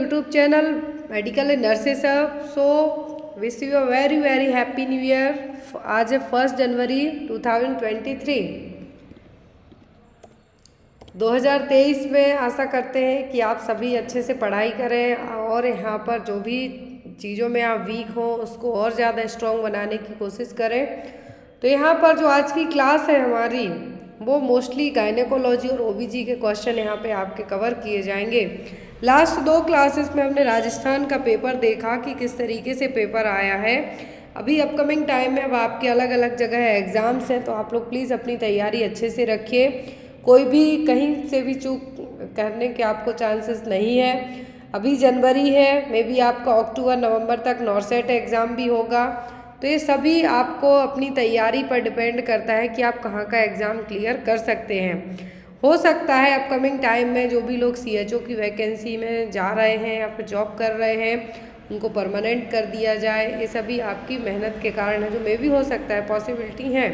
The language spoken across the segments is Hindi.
YouTube channel medical nurses hub. So wish you a very very happy new year. आज है 1 जनवरी 2023। 2023 में आशा करते हैं कि आप सभी अच्छे से पढ़ाई करें और यहाँ पर जो भी चीज़ों में आप वीक हो उसको और ज़्यादा स्ट्रॉन्ग बनाने की कोशिश करें। तो यहाँ पर जो आज की क्लास है हमारी वो मोस्टली गायनेकोलॉजी और ओबीजी के क्वेश्चन यहाँ पे आपके कवर किए जाएंगे। लास्ट 2 क्लासेस में हमने राजस्थान का पेपर देखा कि किस तरीके से पेपर आया है। अभी अपकमिंग टाइम में अब आपके अलग अलग जगह एग्ज़ाम्स हैं, तो आप लोग प्लीज़ अपनी तैयारी अच्छे से रखिए। कोई भी कहीं से भी चूक करने के आपको चांसेस नहीं है। अभी जनवरी है, मे बी आपका अक्टूबर नवंबर तक नॉर्सेट एग्ज़ाम भी होगा। तो ये सभी आपको अपनी तैयारी पर डिपेंड करता है कि आप कहाँ का एग्ज़ाम क्लियर कर सकते हैं। हो सकता है अपकमिंग टाइम में जो भी लोग CHO की वैकेंसी में जा रहे हैं या फिर जॉब कर रहे हैं उनको परमानेंट कर दिया जाए। ये सभी आपकी मेहनत के कारण है, जो मे भी हो सकता है, पॉसिबिलिटी है।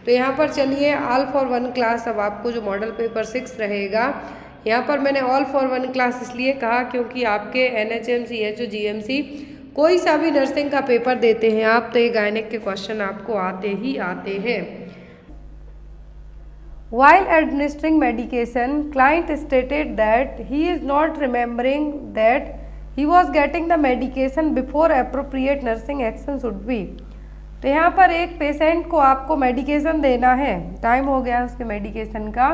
तो यहाँ पर चलिए ऑल फॉर वन क्लास, अब आपको जो मॉडल पेपर 6 रहेगा, यहाँ पर मैंने ऑल फॉर वन क्लास इसलिए कहा क्योंकि आपके NHM CHO GMC कोई सा भी नर्सिंग का पेपर देते हैं आप, तो ये गायनेक के क्वेश्चन आपको आते ही आते हैं। While administering medication, client stated that he is not remembering that he was getting the medication before appropriate nursing action should be। तो यहाँ पर एक पेशेंट को आपको मेडिकेशन देना है, टाइम हो गया उसके मेडिकेशन का,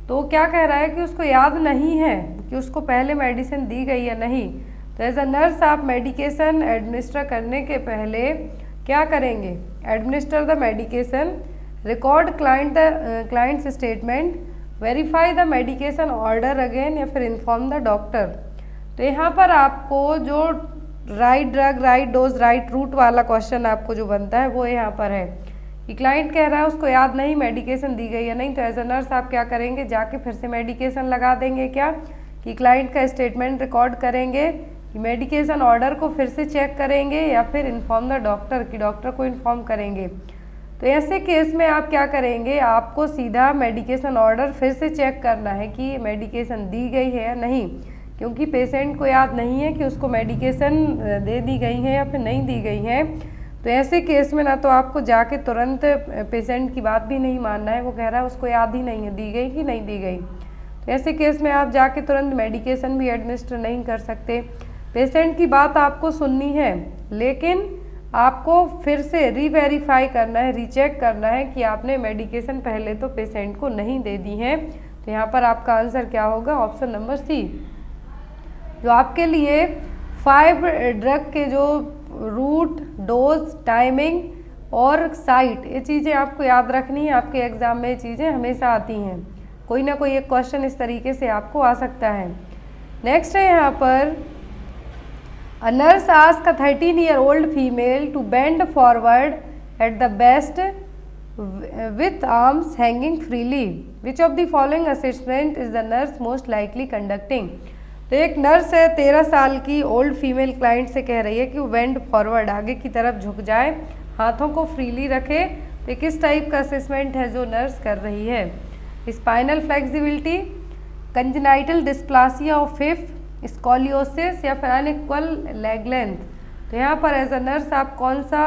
तो क्या कह रहा है कि उसको याद नहीं है कि उसको पहले मेडिसिन दी गई या नहीं। तो एज अ नर्स आप मेडिकेशन एडमिनिस्टर करने के पहले क्या करेंगे? Administer the medication, record clients statement, verify the medication order again या फिर इन्फॉर्म द डॉक्टर। तो यहाँ पर आपको जो right drug right dose right route वाला क्वेश्चन आपको जो बनता है वो यहाँ पर है कि क्लाइंट कह रहा है उसको याद नहीं मेडिकेशन दी गई या नहीं। तो एज अ नर्स आप क्या करेंगे? जाके फिर से मेडिकेशन लगा देंगे, क्या कि क्लाइंट का स्टेटमेंट रिकॉर्ड करेंगे, कि मेडिकेशन ऑर्डर को फिर से चेक करेंगे या फिर इन्फॉर्म द डॉक्टर, कि डॉक्टर को इन्फॉर्म करेंगे। तो ऐसे केस में आप क्या करेंगे? आपको सीधा मेडिकेशन ऑर्डर फिर से चेक करना है कि मेडिकेशन दी गई है या नहीं, क्योंकि पेशेंट को याद नहीं है कि उसको मेडिकेशन दे दी गई है या फिर नहीं दी गई है। तो ऐसे केस में ना तो आपको जाके तुरंत पेशेंट की बात भी नहीं मानना है, वो कह रहा है उसको याद ही नहीं है दी गई कि नहीं दी गई। तो ऐसे केस में आप जाके तुरंत मेडिकेशन भी एडमिनिस्टर नहीं कर सकते। पेशेंट की बात आपको सुननी है, लेकिन आपको फिर से रीवेरीफाई करना है, रीचेक करना है कि आपने मेडिकेशन पहले तो पेशेंट को नहीं दे दी है। तो यहाँ पर आपका आंसर क्या होगा? Option number C। जो आपके लिए 5 ड्रग के जो रूट, डोज, टाइमिंग और साइट, ये चीज़ें आपको याद रखनी है। आपके एग्जाम में ये चीज़ें हमेशा आती हैं, कोई ना कोई एक क्वेश्चन इस तरीके से आपको आ सकता है। नेक्स्ट है यहाँ पर A nurse asked a 13-year-old female to bend forward at the best with arms hanging freely. Which of the following assessment is the nurse most likely conducting? तो एक नर्स है 13 साल की, ओल्ड फीमेल क्लाइंट से कह रही है कि वो बेंड फॉरवर्ड, आगे की तरफ झुक जाए, हाथों को फ्रीली रखे। तो किस टाइप का असेसमेंट है जो नर्स कर रही है? Spinal flexibility, congenital dysplasia of hip, scoliosis या फिर अनइक्वल लेग लेंथ। तो यहाँ पर एज अ नर्स आप कौन सा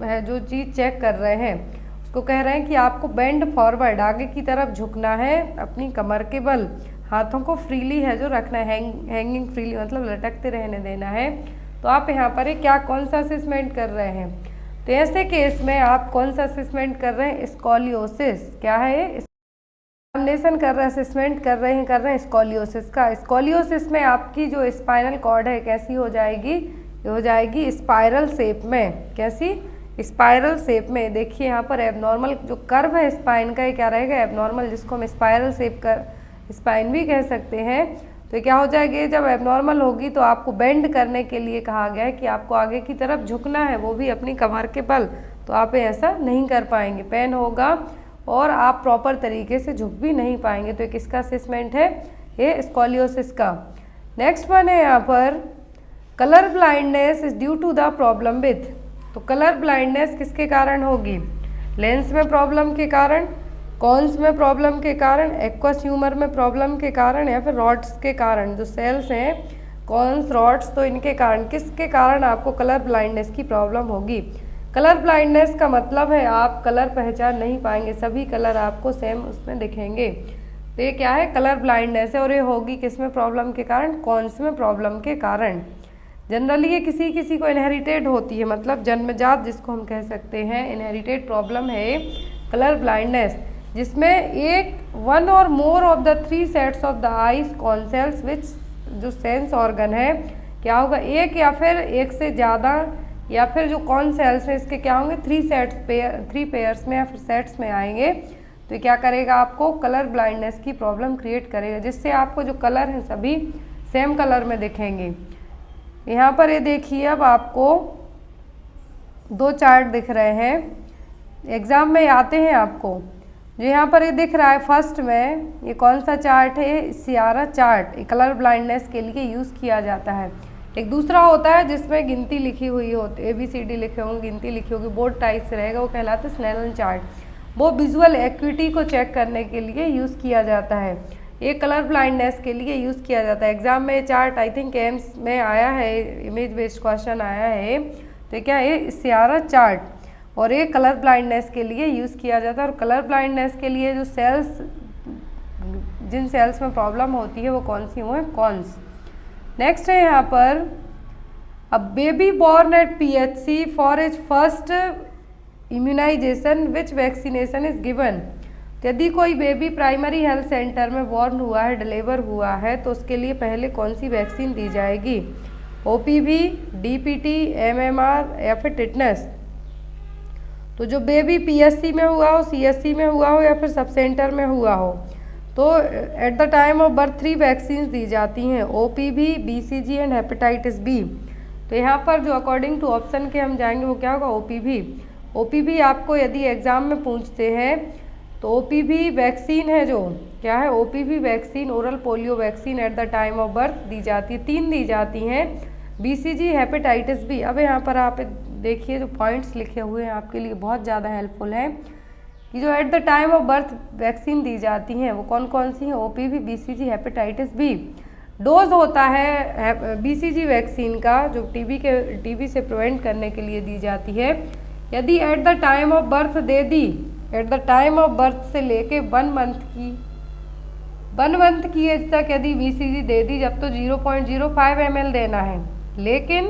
है जो चीज़ चेक कर रहे हैं? उसको कह रहे हैं कि आपको बेंड फॉरवर्ड, आगे की तरफ झुकना है अपनी कमर के बल, हाथों को फ्रीली है जो रखना है, हैंगिंग फ्रीली मतलब लटकते रहने देना है। तो आप यहाँ पर क्या कौन सा असेसमेंट कर रहे हैं? तो ऐसे केस में आप कौन सा असेसमेंट कर रहे हैं? स्कॉलियोसिस। क्या है ये? एग्जामिनेशन कर रहे हैं, असेसमेंट कर रहे हैं स्कॉलियोसिस का। स्कॉलियोसिस में आपकी जो स्पाइनल कॉर्ड है कैसी हो जाएगी? ये हो जाएगी स्पाइरल शेप में। कैसी? स्पाइरल शेप में। देखिए यहाँ पर एबनॉर्मल जो कर्व है स्पाइन का, ये क्या रहेगा? एबनॉर्मल, जिसको हम स्पाइरल शेप का स्पाइन भी कह सकते हैं। तो क्या हो जाएगी? जब एबनॉर्मल होगी तो आपको बेंड करने के लिए कहा गया है कि आपको आगे की तरफ झुकना है, वो भी अपनी कमर के बल। तो आप ऐसा नहीं कर पाएंगे, पेन होगा और आप प्रॉपर तरीके से झुक भी नहीं पाएंगे। तो किसका असेसमेंट है? ये स्कॉलियोसिस का। नेक्स्ट वन है यहाँ पर colour blindness is due to the problem with. तो कलर ब्लाइंडनेस किसके कारण होगी? लेंस में प्रॉब्लम के कारण, कॉन्स में प्रॉब्लम के कारण, एक्वस ह्यूमर में प्रॉब्लम के कारण या फिर रॉड्स के कारण। जो सेल्स हैं कॉन्स, रॉड्स, तो इनके कारण, किसके कारण आपको कलर ब्लाइंडनेस की प्रॉब्लम होगी? कलर ब्लाइंडनेस का मतलब है आप कलर पहचान नहीं पाएंगे, सभी कलर आपको सेम उसमें दिखेंगे। तो ये क्या है? कलर ब्लाइंडनेस है, और ये होगी किसमें प्रॉब्लम के कारण? कॉन्स में प्रॉब्लम के कारण। जनरली ये किसी किसी को इनहेरिटेड होती है, मतलब जन्मजात जिसको हम कह सकते हैं, इनहेरिटेड प्रॉब्लम है कलर ब्लाइंडनेस, जिसमें वन और more of the 3 sets of the eyes cone cells which, जो सेंस ऑर्गन है, क्या होगा? एक या फिर एक से ज़्यादा, या फिर जो कॉन सेल्स है इसके क्या होंगे? 3 पेयर्स में या फिर सेट्स में आएंगे। तो क्या करेगा? आपको कलर ब्लाइंडनेस की प्रॉब्लम क्रिएट करेगा, जिससे आपको जो कलर हैं सभी सेम कलर में दिखेंगे। यहाँ पर ये देखिए, अब आपको 2 चार्ट दिख रहे हैं, एग्ज़ाम में आते हैं आपको। जो यहाँ पर ये दिख रहा है फर्स्ट में, ये कौन सा चार्ट है? Sierra chart. कलर ब्लाइंडनेस के लिए यूज़ किया जाता है। एक दूसरा होता है जिसमें गिनती लिखी हुई होती, ABCD लिखे होंगे, गिनती लिखी होगी, बोर्ड टाइप से रहेगा, वो कहलाता है स्नेलन चार्ट। वो विजुअल एक्विटी को चेक करने के लिए यूज़ किया जाता है। ये कलर ब्लाइंडनेस के लिए यूज़ किया जाता है। एग्जाम में चार्ट आई थिंक एम्स में आया है, इमेज बेस्ड क्वेश्चन आया है। तो क्या है? सियारा चार्ट, और ये कलर ब्लाइंडनेस के लिए यूज़ किया जाता है। और कलर ब्लाइंडनेस के लिए जो सेल्स, जिन सेल्स में प्रॉब्लम होती है वो कौन सी हुए? कॉन्स। नेक्स्ट है यहाँ पर, a baby born at PHC for is first immunization which vaccination is given. यदि कोई बेबी प्राइमरी हेल्थ सेंटर में बॉर्न हुआ है, डिलीवर हुआ है, तो उसके लिए पहले कौन सी वैक्सीन दी जाएगी? OPV, DPT, MMR या फिर टिटनस। तो जो बेबी PSC में हुआ हो, CSC में हुआ हो या फिर सब सेंटर में हुआ हो, तो at the time of birth 3 vaccine दी जाती हैं, OPV, BCG and hepatitis B। तो यहाँ पर जो अकॉर्डिंग टू ऑप्शन के हम जाएंगे वो क्या होगा? OPV। OPV आपको यदि एग्ज़ाम में पूछते हैं तो OPV वैक्सीन है, जो क्या है? OPV vaccine oral polio vaccine at the time of birth दी जाती है, 3 दी जाती हैं, BCG, हेपेटाइटिस B। अब यहाँ पर आप देखिए, जो पॉइंट्स लिखे हुए हैं आपके लिए बहुत ज़्यादा हेल्पफुल हैं, कि जो at the time of birth vaccine दी जाती हैं वो कौन कौन सी हैं? OPV, BCG, hepatitis B। Dose होता है BCG वैक्सीन का, जो टीबी से प्रिवेंट करने के लिए दी जाती है। यदि eight the time of birth they the, eight the time of birth से लेके 1 मंथ की एज तक यदि BCG दे दी, जब तो 0.05 ml देना है। लेकिन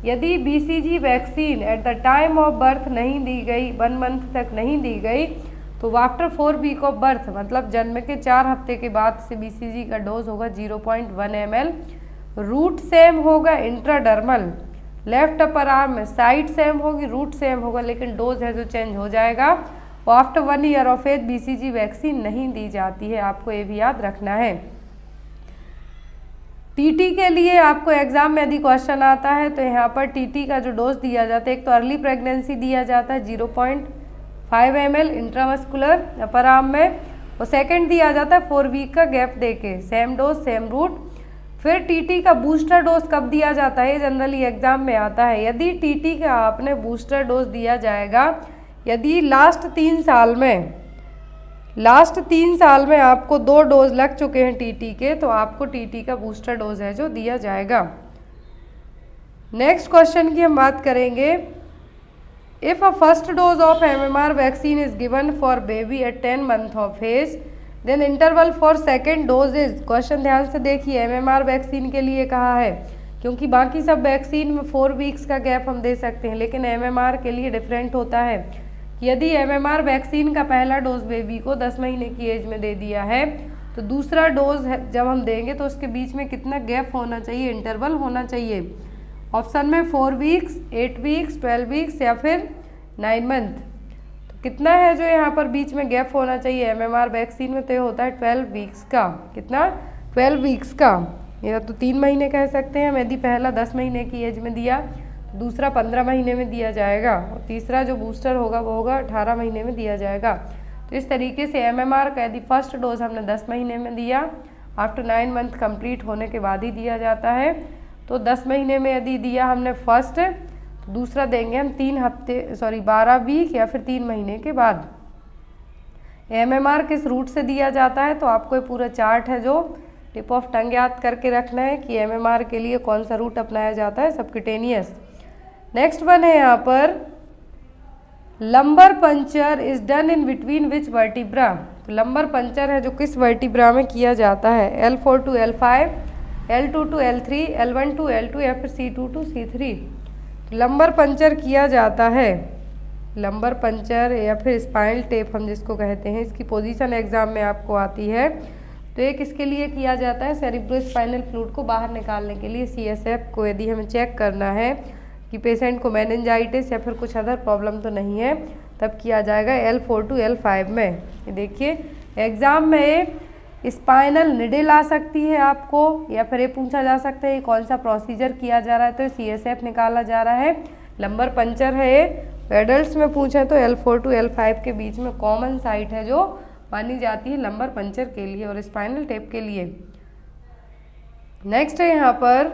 यदि BCG vaccine at the time of birth नहीं दी गई, 1 मंथ तक नहीं दी गई, तो आफ्टर 4 वीक ऑफ बर्थ, मतलब जन्म के 4 हफ्ते के बाद से BCG का डोज होगा 0.1 ml। रूट सेम होगा, इंट्राडर्मल, लेफ्ट अपर आर्म में साइड सेम होगी, रूट सेम होगा, लेकिन डोज है जो चेंज हो जाएगा। और after 1 year of age BCG vaccine नहीं दी जाती है, आपको ये भी याद रखना है। TT के लिए आपको एग्जाम में यदि क्वेश्चन आता है तो यहाँ पर TT का जो डोज दिया जाता है, एक तो अर्ली प्रेगनेंसी दिया जाता है 0.5 ml इंट्रामस्कुलर अपर आर्म में, और सेकंड दिया जाता है 4 वीक का गैप देके, सेम डोज सेम रूट। फिर TT का बूस्टर डोज कब दिया जाता है? जनरली एग्जाम में आता है। यदि TT का आपने बूस्टर डोज दिया जाएगा, यदि लास्ट 3 साल में आपको 2 डोज लग चुके हैं TT के, तो आपको TT का बूस्टर डोज है जो दिया जाएगा। नेक्स्ट क्वेश्चन की हम बात करेंगे, if a first dose of MMR vaccine is given for baby at 10 month of age, then interval for second dose is. Question ध्यान से देखिए, MMR वैक्सीन के लिए कहा है, क्योंकि बाकी सब वैक्सीन में 4 वीक्स का गैप हम दे सकते हैं, लेकिन MMR के लिए डिफरेंट होता है कि यदि MMR वैक्सीन का पहला डोज बेबी को 10 महीने की एज में दे दिया है, तो दूसरा डोज जब हम देंगे तो उसके बीच में कितना गैप होना चाहिए, इंटरवल होना चाहिए। ऑप्शन में 4 वीक्स, 8 वीक्स, 12 वीक्स या फिर 9 मंथ। तो कितना है जो यहाँ पर बीच में गैप होना चाहिए MMR वैक्सीन में? तो ये होता है 12 वीक्स का। कितना? 12 वीक्स का। या तो 3 महीने कह सकते हैं हम, यदि पहला 10 महीने की एज में दिया, दूसरा 15 महीने में दिया जाएगा, और तीसरा जो बूस्टर होगा वो होगा 18 महीने में दिया जाएगा। तो इस तरीके से MMR का यदि फर्स्ट डोज हमने 10 महीने में दिया, आफ्टर 9 मंथ कंप्लीट होने के बाद ही दिया जाता है। तो 10 महीने में यदि दिया हमने फर्स्ट, तो दूसरा देंगे हम 12 वीक या फिर 3 महीने के बाद। MMR किस रूट से दिया जाता है? तो आपको ये पूरा चार्ट है जो टिप ऑफ टंग याद करके रखना है कि MMR के लिए कौन सा रूट अपनाया जाता है, सबक्यूटेनियस। नेक्स्ट वन है यहाँ पर lumbar puncture is done in between which vertebra. तो लंबर पंचर है जो किस वर्टिब्रा में किया जाता है, L4 to L5, L2 to L3, L1 to L2 या फिर C2 to C3। Lumbar puncture किया जाता है, लंबर पंचर या फिर स्पाइनल टेप हम जिसको कहते हैं, इसकी पोजीशन एग्जाम में आपको आती है। तो एक इसके लिए किया जाता है सेरिब्रोस्पाइनल फ्लूइड को बाहर निकालने के लिए, CSF को यदि हमें चेक करना है कि पेशेंट को मेनिंजाइटिस या फिर कुछ अदर प्रॉब्लम तो नहीं है, तब किया जाएगा L4 to L5 में। ये देखिए एग्ज़ाम में स्पाइनल निडल आ सकती है आपको, या फिर ये पूछा जा सकता है कौन सा प्रोसीजर किया जा रहा है, तो CSF निकाला जा रहा है। लंबर पंचर है ये, एडल्ट्स में पूछे तो L4 to L5 के बीच में कॉमन साइट है जो मानी जाती है लंबर पंचर के लिए और स्पाइनल टेप के लिए। नेक्स्ट है यहाँ पर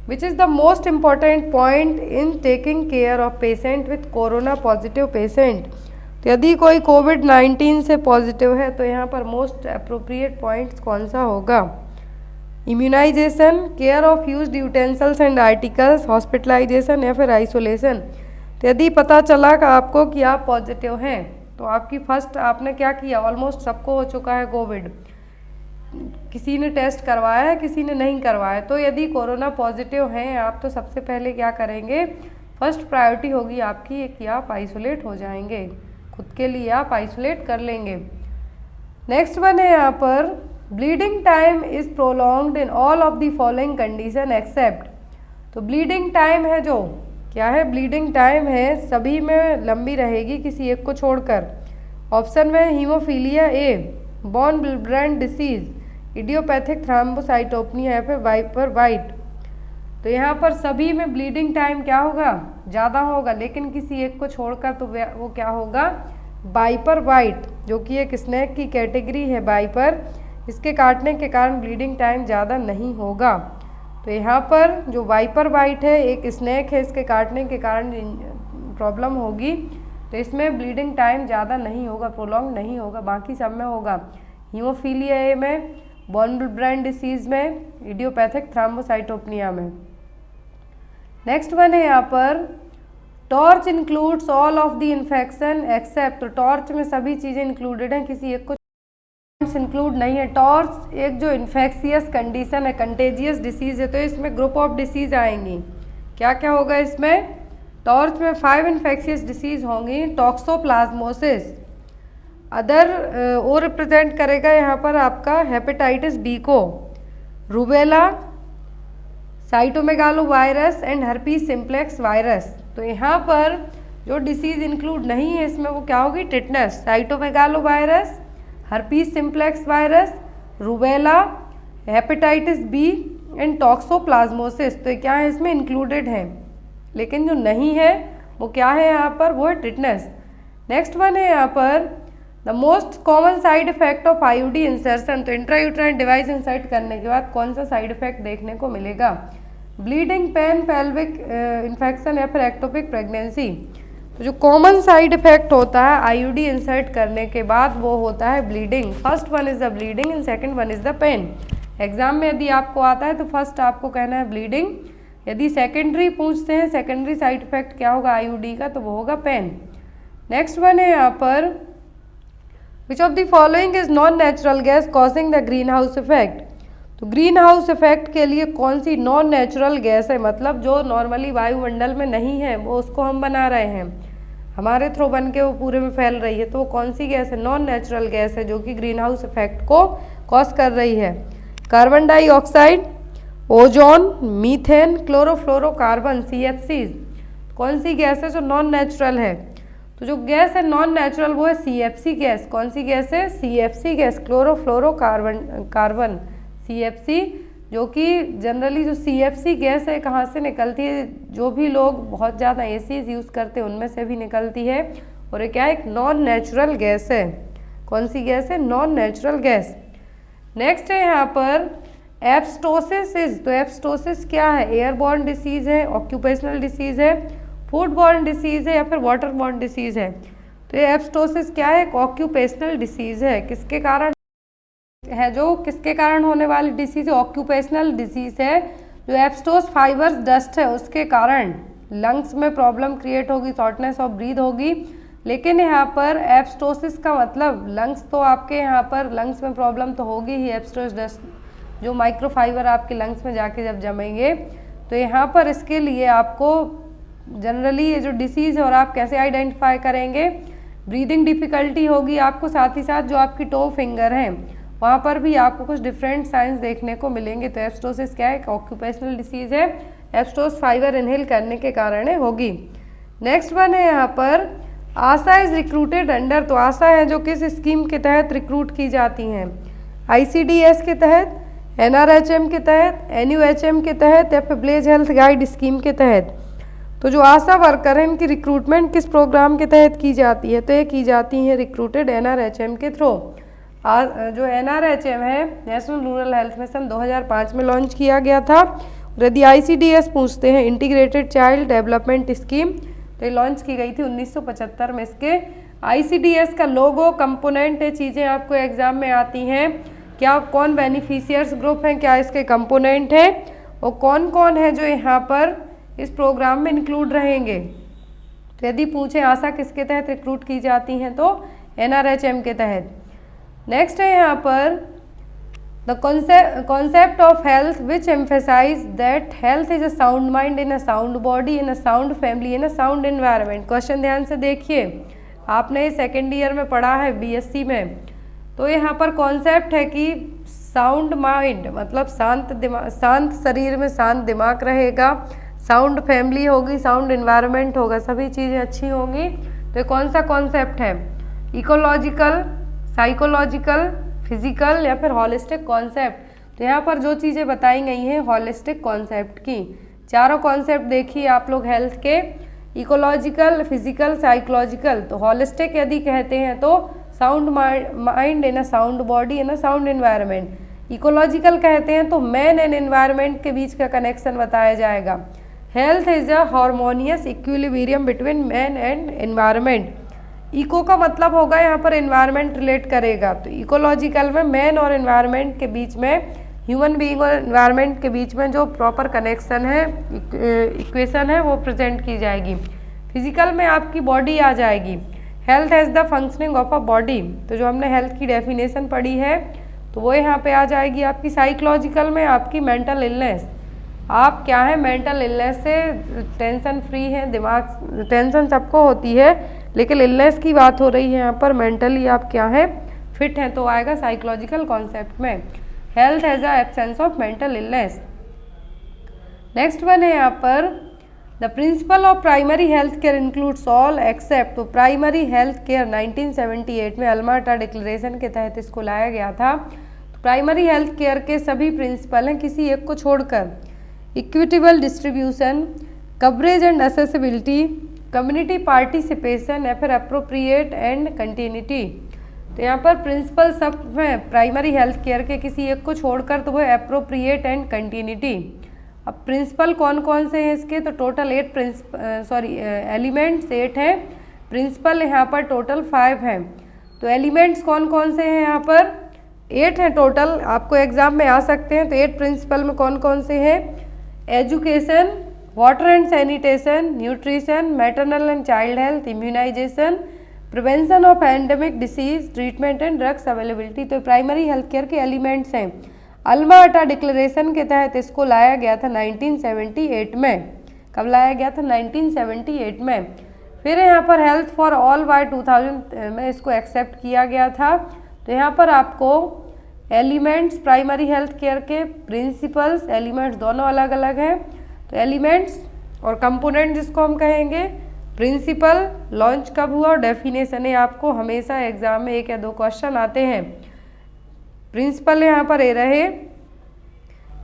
which is the most important point in taking care of patient with corona positive patient. तो यदि कोई कोविड-19 से पॉजिटिव है तो यहाँ पर मोस्ट अप्रोप्रिएट पॉइंट्स कौन सा होगा, immunization, care of used utensils and articles, hospitalization या फिर आइसोलेशन। तो यदि पता चला कि आपको कि आप पॉजिटिव हैं तो आपकी फर्स्ट आपने क्या किया, ऑलमोस्ट सबको हो चुका है कोविड, किसी ने टेस्ट करवाया है किसी ने नहीं करवाया, तो यदि कोरोना पॉजिटिव हैं आप तो सबसे पहले क्या करेंगे, फर्स्ट प्रायोरिटी होगी आपकी कि आप आइसोलेट हो जाएंगे, खुद के लिए आप आइसोलेट कर लेंगे। नेक्स्ट वन है यहाँ पर bleeding time is prolonged in all of the following condition except. तो ब्लीडिंग टाइम है जो क्या है, ब्लीडिंग टाइम है सभी में लंबी रहेगी किसी एक को छोड़कर। ऑप्शन में haemophilia A, born brain disease, idiopathic thrombocytopenia या फिर वाइपर वाइट। तो यहाँ पर सभी में ब्लीडिंग टाइम क्या होगा, ज़्यादा होगा, लेकिन किसी एक को छोड़कर तो वो क्या होगा, वाइपर वाइट, जो कि एक स्नेक की कैटेगरी है वाइपर, इसके काटने के कारण ब्लीडिंग टाइम ज़्यादा नहीं होगा। तो यहाँ पर जो वाइपर वाइट है एक स्नेक है, इसके काटने के कारण प्रॉब्लम होगी, तो इसमें ब्लीडिंग टाइम ज़्यादा नहीं होगा, प्रोलॉन्ग नहीं होगा, बाकी सब में होगा। हीमोफीलिया ए में, बॉर्न ब्रेन डिसीज़ में, इडियोपैथिक थ्रोम्बोसाइटोपेनिया में। नेक्स्ट वन है यहाँ पर TORCH includes all of the infection except. तो टॉर्च में सभी चीज़ें इंक्लूडेड हैं, किसी एक को इंक्लूड नहीं है। टॉर्च एक जो इन्फेक्शियस कंडीशन है, कंटेजियस डिसीज़ है, तो इसमें ग्रुप ऑफ डिसीज़ आएंगी। क्या क्या होगा इसमें, टॉर्च में 5 इन्फेक्शियस डिसीज़ होंगी। टॉक्सोप्लाज्मोसिस, अदर वो रिप्रेजेंट करेगा यहाँ पर आपका हेपेटाइटिस बी को, rubella, cytomegalo virus and herpes simplex virus. तो यहाँ पर जो डिसीज़ इंक्लूड नहीं है इसमें वो क्या होगी, tetanus, cytomegalo virus, herpes simplex virus, rubella, hepatitis B and toxoplasmosis. तो क्या है इसमें इंक्लूडेड है, लेकिन जो नहीं है वो क्या है यहाँ पर, वो है टिटनस। नेक्स्ट वन है यहाँ पर the most common side effect of IUD insertion. तो इंट्रायूट्राइन डिवाइस इंसर्ट करने के बाद कौन सा साइड इफेक्ट देखने को मिलेगा, ब्लीडिंग, पेन, पेल्विक इन्फेक्शन या फिर एक्टोपिक प्रेगनेंसी। तो जो कॉमन साइड इफेक्ट होता है IUD इंसर्ट करने के बाद वो होता है bleeding. First one is the bleeding and second one is the pain. Exam में यदि आपको आता है तो फर्स्ट आपको कहना है ब्लीडिंग, यदि सेकेंडरी पूछते हैं सेकेंडरी साइड इफेक्ट क्या होगा IUD का, तो वो होगा पेन। नेक्स्ट वन है यहाँ पर विच of the following is non natural gas causing the green house effect. तो ग्रीन हाउस इफेक्ट के लिए कौन सी नॉन नेचुरल गैस है, मतलब जो नॉर्मली वायुमंडल में नहीं है वो उसको हम बना रहे हैं, हमारे थ्रू बन के वो पूरे में फैल रही है, तो वो कौन सी गैस है, नॉन नेचुरल गैस है जो कि ग्रीन हाउस इफेक्ट को कॉज कर रही है। Carbon dioxide, ozone, methane, chlorofluorocarbon, CFCs। कौन सी गैस है जो नॉन नेचुरल है, तो जो गैस है नॉन नेचुरल वो है CFC गैस। कौन सी गैस है, CFC गैस, क्लोरोफ्लोरोकार्बन CFC, जो कि जनरली जो CFC गैस है कहाँ से निकलती है, जो भी लोग बहुत ज़्यादा ACs यूज़ करते हैं उनमें से भी निकलती है, और ये क्या है, एक नॉन नेचुरल गैस है। कौन सी गैस है, नॉन नेचुरल गैस। नेक्स्ट है यहाँ पर एब्स्टोसिस। तो एब्स्टोसिस क्या है, एयरबॉर्न डिसीज़ है, ऑक्यूपेशनल डिसीज़ है, फूडबॉर्न डिसीज़ है या फिर वाटरबॉर्न डिसीज़ है। तो ये एब्स्टोसिस क्या है, एक ऑक्यूपेशनल डिसीज़ है, किसके कारण है जो किसके कारण होने वाली डिसीज है, ऑक्यूपेशनल डिसीज है। जो एब्सटोस फाइबर्स डस्ट है उसके कारण लंग्स में प्रॉब्लम क्रिएट होगी, शॉर्टनेस ऑफ ब्रीथ होगी। लेकिन यहाँ पर एब्सटोसिस का मतलब लंग्स तो आपके यहाँ पर लंग्स में प्रॉब्लम तो होगी ही, एब्सटोस डस्ट जो माइक्रोफाइबर आपके लंग्स में जाके जब जमेंगे, तो यहाँ पर इसके लिए आपको जनरली ये जो डिसीज़ है और आप कैसे आइडेंटिफाई करेंगे, ब्रीदिंग डिफ़िकल्टी होगी आपको, साथ ही साथ जो आपकी टो फिंगर हैं वहाँ पर भी आपको कुछ डिफरेंट साइंस देखने को मिलेंगे। तो एब्सटोसिस क्या है, एक ऑक्यूपेशनल डिसीज़ है, एब्सटोस फाइबर इनहेल करने के कारण होगी। नेक्स्ट वन है यहाँ पर आशा इज़ रिक्रूटेड अंडर, तो आशा है जो किस स्कीम के तहत रिक्रूट की जाती हैं, ICDS के तहत, NRHM के तहत, NUHM के तहत या फिर विलेज हेल्थ गाइड स्कीम के तहत। तो जो आशा वर्कर है इनकी रिक्रूटमेंट किस प्रोग्राम के तहत की जाती है, तो ये की जाती है रिक्रूटेड NRHM के थ्रू। जो NRHM है नेशनल रूरल हेल्थ मिशन 2005 में लॉन्च किया गया था। यदि ICDS पूछते हैं इंटीग्रेटेड चाइल्ड डेवलपमेंट स्कीम, तो ये लॉन्च की गई थी 1975 में। इसके ICDS का लोगो, कंपोनेंट, ये चीज़ें आपको एग्जाम में आती हैं, क्या कौन बेनिफिशियर्स ग्रुप हैं, क्या इसके कंपोनेंट हैं और कौन कौन है जो यहाँ पर इस प्रोग्राम में इंक्लूड रहेंगे। तो यदि पूछे आशा किसके तहत रिक्रूट की जाती हैं, तो NRHM के तहत। नेक्स्ट है यहाँ पर the concept of health which emphasize that health is a sound mind in a sound body in a sound family in a sound environment. Question ध्यान से देखिए, आपने सेकेंड ईयर में पढ़ा है BSc में। तो यहाँ पर कॉन्सेप्ट है कि साउंड माइंड मतलब शांत दिमाग, शांत शरीर में शांत दिमाग रहेगा, साउंड फैमिली होगी, साउंड एनवायरनमेंट होगा, सभी चीज़ें अच्छी होंगी। तो ये कौन सा कॉन्सेप्ट है, इकोलॉजिकल, साइकोलॉजिकल, फिजिकल या फिर हॉलिस्टिक कॉन्सेप्ट। तो यहाँ पर जो चीज़ें बताई गई हैं हॉलिस्टिक कॉन्सेप्ट की, चारों कॉन्सेप्ट देखिए आप लोग हेल्थ के, इकोलॉजिकल, फिजिकल, साइकोलॉजिकल। तो हॉलिस्टिक यदि कहते हैं तो sound mind in a sound body in a sound environment. Ecological कहते हैं तो मैन एंड एनवायरनमेंट के बीच का कनेक्शन बताया जाएगा। Health is a harmonious equilibrium between man and environment. Eco का मतलब होगा यहाँ पर एनवायरनमेंट रिलेट करेगा, तो इकोलॉजिकल में मैन और एनवायरनमेंट के बीच में, ह्यूमन बीइंग और एनवायरनमेंट के बीच में जो प्रॉपर कनेक्शन है, इक्वेशन है, वो प्रेजेंट की जाएगी। फिजिकल में आपकी बॉडी आ जाएगी, health as the functioning of a body. तो जो हमने हेल्थ की डेफिनेशन पढ़ी है तो वो यहाँ पे आ जाएगी आपकी। साइकोलॉजिकल में आपकी मेंटल इलनेस, आप क्या है मेंटल इलनेस से टेंशन फ्री है, दिमाग टेंशन सबको होती है लेकिन इलनेस की बात हो रही है यहाँ पर, मेंटली आप क्या है फिट हैं, तो आएगा साइकोलॉजिकल कॉन्सेप्ट में health as a absence of mental illness. Next one है यहाँ पर the principle of primary health care includes all except. तो प्राइमरी हेल्थ केयर 1978 में अल्मा-अटा डिक्लेरेशन के तहत इसको लाया गया था। तो प्राइमरी हेल्थ केयर के सभी प्रिंसिपल हैं किसी एक को छोड़कर, equitable distribution, coverage and accessibility, community participation या फिर अप्रोप्रिएट एंड कंटिन्यूटी। तो यहाँ पर प्रिंसिपल सब हैं प्राइमरी हेल्थ केयर के किसी एक को छोड़कर, तो वो अप्रोप्रिएट एंड कंटिन्यूटी। अब प्रिंसिपल कौन कौन से हैं इसके, तो टोटल 8 एलिमेंट्स 8 हैं, प्रिंसिपल यहाँ पर टोटल 5 हैं। तो एलिमेंट्स कौन कौन से हैं यहाँ पर 8 हैं टोटल, आपको एग्जाम में आ सकते हैं। तो 8 प्रिंसिपल में कौन कौन से हैं, education, water and sanitation, nutrition, maternal and child health, immunization, prevention of endemic disease, treatment and drugs availability. तो प्राइमरी हेल्थ केयर के एलिमेंट्स हैं। अल्मा-अटा डिक्लेरेशन के तहत इसको लाया गया था 1978 में। कब लाया गया था, 1978 में। फिर यहाँ पर हेल्थ फॉर ऑल बाय 2000 में इसको एक्सेप्ट किया गया था। तो यहाँ पर आपको एलिमेंट्स प्राइमरी हेल्थ केयर के, प्रिंसिपल्स, एलिमेंट्स दोनों अलग अलग हैं। तो एलिमेंट्स और कंपोनेंट जिसको हम कहेंगे, प्रिंसिपल लॉन्च कब हुआ और डेफिनेशन है, आपको हमेशा एग्जाम में 1 या 2 क्वेश्चन आते हैं। प्रिंसिपल यहाँ पर ये रहे,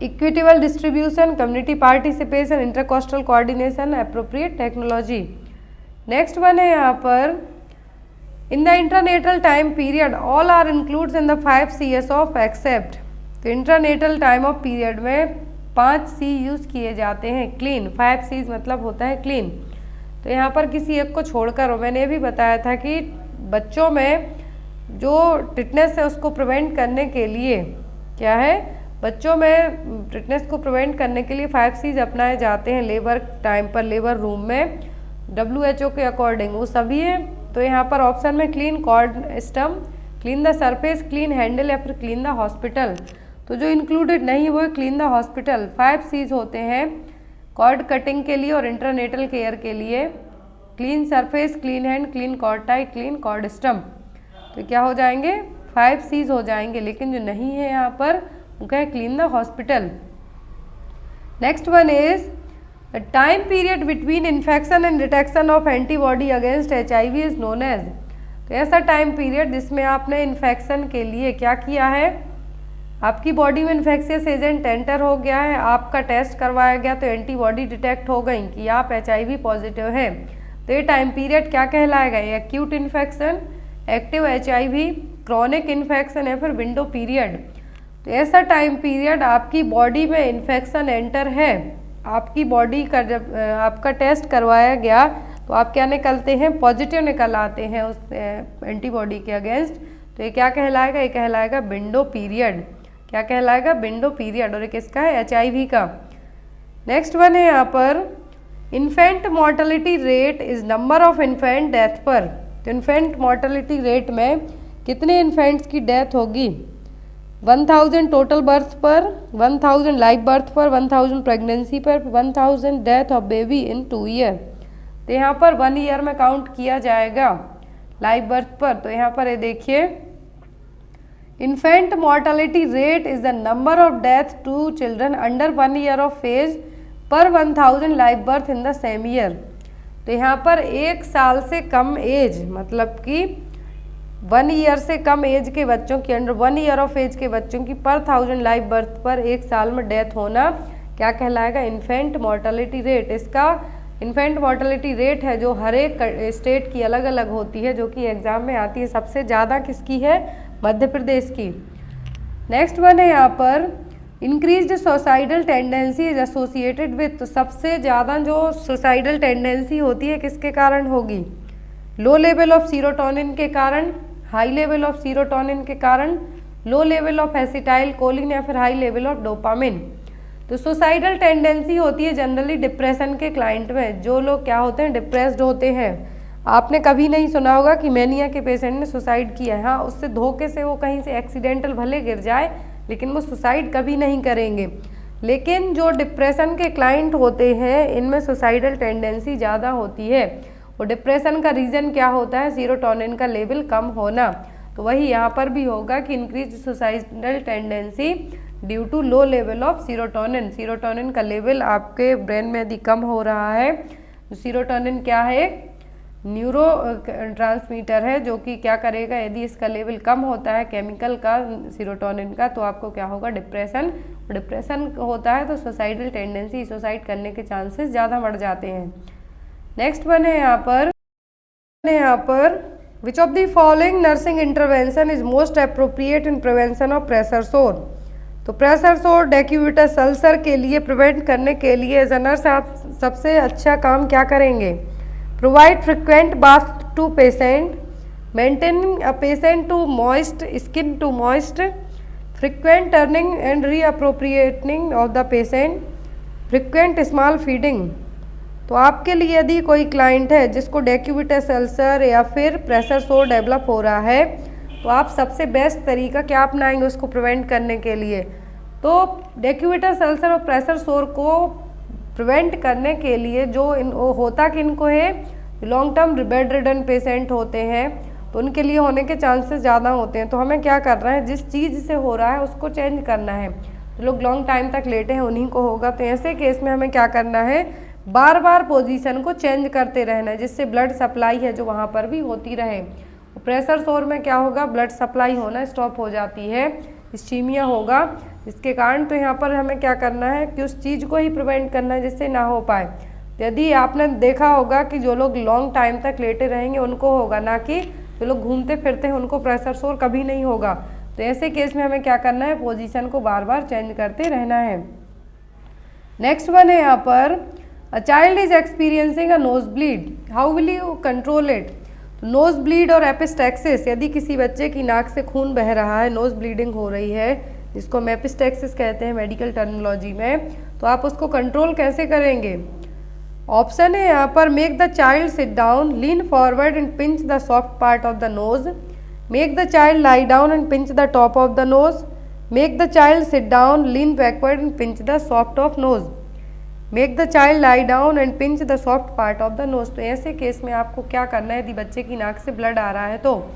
equitable distribution, community participation, intercostal coordination, appropriate technology. Next one है यहाँ पर in the intranatal time period all are includes in the 5 CS of except. तो इंटरनेटल टाइम ऑफ पीरियड में 5 C यूज़ किए जाते हैं। क्लीन, 5 C's मतलब होता है क्लीन। तो यहाँ पर किसी एक को छोड़कर, मैंने भी बताया था कि बच्चों में जो टिटनेस है उसको प्रिवेंट करने के लिए क्या है, बच्चों में टिटनेस को प्रिवेंट करने के लिए 5 C's अपनाए जाते हैं लेबर टाइम पर, लेबर रूम में WHO के अकॉर्डिंग वो सभी है। तो यहाँ पर ऑप्शन में clean cord stump, clean the surface, clean handle या फिर क्लीन द हॉस्पिटल। तो जो इंक्लूडेड नहीं वो है क्लीन द हॉस्पिटल। 5 C's होते हैं कॉर्ड कटिंग के लिए और इंटरनेटल केयर के लिए, clean surface, clean hand, clean cord tight, clean cord stump. तो क्या हो जाएंगे 5 C's हो जाएंगे, लेकिन जो नहीं है यहाँ पर वो क्या है clean the hospital. Next one is the time period between infection and detection of antibody against HIV is known as. तो ऐसा टाइम पीरियड जिसमें आपने इन्फेक्शन के लिए क्या किया है, आपकी बॉडी में इन्फेक्शियस एजेंट एंटर हो गया है, आपका टेस्ट करवाया गया तो एंटीबॉडी डिटेक्ट हो गई कि आप HIV पॉजिटिव हैं। तो ये टाइम पीरियड क्या कहलाएगा, acute infection, active HIV, chronic infection या फिर विंडो पीरियड। तो ऐसा टाइम पीरियड आपकी बॉडी में इन्फेक्शन एंटर है, आपकी बॉडी का जब आपका टेस्ट करवाया गया तो आप क्या निकलते हैं, पॉजिटिव निकल आते हैं उस एंटीबॉडी के अगेंस्ट। तो ये क्या कहलाएगा, ये कहलाएगा विंडो पीरियड। क्या कहलाएगा, विंडो पीरियड। और ये किसका है, HIV का। नेक्स्ट वन है यहाँ पर infant mortality rate is number of infant death पर। तो इन्फेंट मोर्टेलिटी रेट में कितने इन्फेंट्स की डेथ होगी, 1000 टोटल बर्थ पर, 1000 लाइव बर्थ पर, 1000 प्रेगनेंसी पर, 1000 death of baby in 2 year. तो यहाँ पर 1 ईयर में काउंट किया जाएगा लाइव बर्थ पर। तो यहाँ पर ये देखिए infant mortality rate is the number of death to children under 1 year of age per 1000 live birth in the same year. तो यहाँ पर 1 साल से कम एज, मतलब कि 1 ईयर से कम एज के बच्चों की, अंडर 1 ईयर ऑफ एज के बच्चों की पर 1000 लाइव बर्थ पर 1 साल में डेथ होना क्या कहलाएगा, इन्फेंट मोर्टेलिटी रेट। इसका इन्फेंट मोर्टेलिटी रेट है जो हर एक स्टेट की अलग अलग होती है, जो कि एग्जाम में आती है। सबसे ज़्यादा किसकी है, मध्य प्रदेश की। नेक्स्ट वन है यहाँ पर increased suicidal tendency is associated with. तो सबसे ज़्यादा जो सोसाइडल टेंडेंसी होती है किसके कारण होगी, लो लेवल ऑफ सीरोटोनिन के कारण, हाई लेवल ऑफ सीरोटोनिन के कारण, लो लेवल ऑफ एसिटाइल कोलिन या फिर हाई लेवल ऑफ डोपामिन। तो सुसाइडल टेंडेंसी होती है जनरली डिप्रेशन के क्लाइंट में, जो लोग क्या होते हैं, डिप्रेस्ड होते हैं। आपने कभी नहीं सुना होगा कि मैनिया के पेशेंट ने सुसाइड किया है। हाँ, उससे धोखे से वो कहीं से एक्सीडेंटल भले गिर जाए, लेकिन वो सुसाइड कभी नहीं करेंगे। लेकिन जो डिप्रेशन के क्लाइंट होते हैं इनमें सुसाइडल टेंडेंसी ज़्यादा होती है। और डिप्रेशन का रीज़न क्या होता है, सीरोटोनिन का लेवल कम होना। तो वही यहाँ पर भी होगा कि increase suicidal tendency due to low level of serotonin. Serotonin का लेवल आपके ब्रेन में यदि कम हो रहा है, सीरोटोनिन क्या है, न्यूरो ट्रांसमीटर है जो कि क्या करेगा, यदि इसका लेवल कम होता है केमिकल का, सीरोटोनिन का, तो आपको क्या होगा, डिप्रेशन। डिप्रेशन होता है तो सुसाइडल टेंडेंसी, सुसाइड करने के चांसेस ज़्यादा बढ़ जाते हैं। नेक्स्ट वन है यहाँ पर विच of the following nursing intervention is most appropriate in prevention of pressure सोर। तो प्रेशर सोर, डेक्यूबिटस अल्सर के लिए प्रिवेंट करने के लिए एज अ नर्स आप सबसे अच्छा काम क्या करेंगे, provide frequent bath to patient, maintaining a patient to moist skin to moist, frequent turning and reappropriating of the patient, frequent small feeding. तो आपके लिए यदि कोई क्लाइंट है जिसको डेक्यूबिटस अल्सर या फिर प्रेशर सोर डेवलप हो रहा है, तो आप सबसे बेस्ट तरीका क्या अपनाएंगे उसको प्रिवेंट करने के लिए। तो डेक्यूबिटस अल्सर और प्रेशर सोर को प्रिवेंट करने के लिए जो होता कि इनको है, long term bed ridden patient होते हैं तो उनके लिए होने के चांसेस ज़्यादा होते हैं। तो हमें क्या करना है, जिस चीज़ से हो रहा है उसको चेंज करना है। तो लोग लॉन्ग टाइम तक लेटे हैं उन्हीं को होगा। तो ऐसे केस में हमें क्या करना है, बार बार पोजीशन को चेंज करते रहना है, जिससे ब्लड सप्लाई है जो वहाँ पर भी होती रहे। प्रेशर सोर में क्या होगा, ब्लड सप्लाई होना स्टॉप हो जाती है, इस्चीमिया होगा जिसके कारण। तो यहाँ पर हमें क्या करना है कि उस चीज़ को ही प्रिवेंट करना है जिससे ना हो पाए। तो यदि आपने देखा होगा कि जो लोग लॉन्ग टाइम तक लेटे रहेंगे उनको होगा, ना कि जो लोग घूमते फिरते हैं उनको प्रेशर सोर कभी नहीं होगा। तो ऐसे केस में हमें क्या करना है, पोजीशन को बार बार चेंज करते रहना है। नेक्स्ट वन है यहाँ पर a child is experiencing a nose bleed, how will you control it. तो नोज ब्लीड और एपिस्टैक्सिस, यदि किसी बच्चे की नाक से खून बह रहा है, नोज ब्लीडिंग हो रही है, जिसको हम एपिस्टैक्सिस कहते हैं मेडिकल टर्मिनोलॉजी में, तो आप उसको कंट्रोल कैसे करेंगे? ऑप्शन है यहाँ पर make the child sit down, lean forward and pinch the soft part of the nose, make the child lie down and pinch the top of the nose, make the child sit down, lean backward and pinch the soft of nose, make the child lie down and pinch the soft part of the nose. तो ऐसे केस में आपको क्या करना है? यदि बच्चे की नाक से ब्लड आ रहा है तो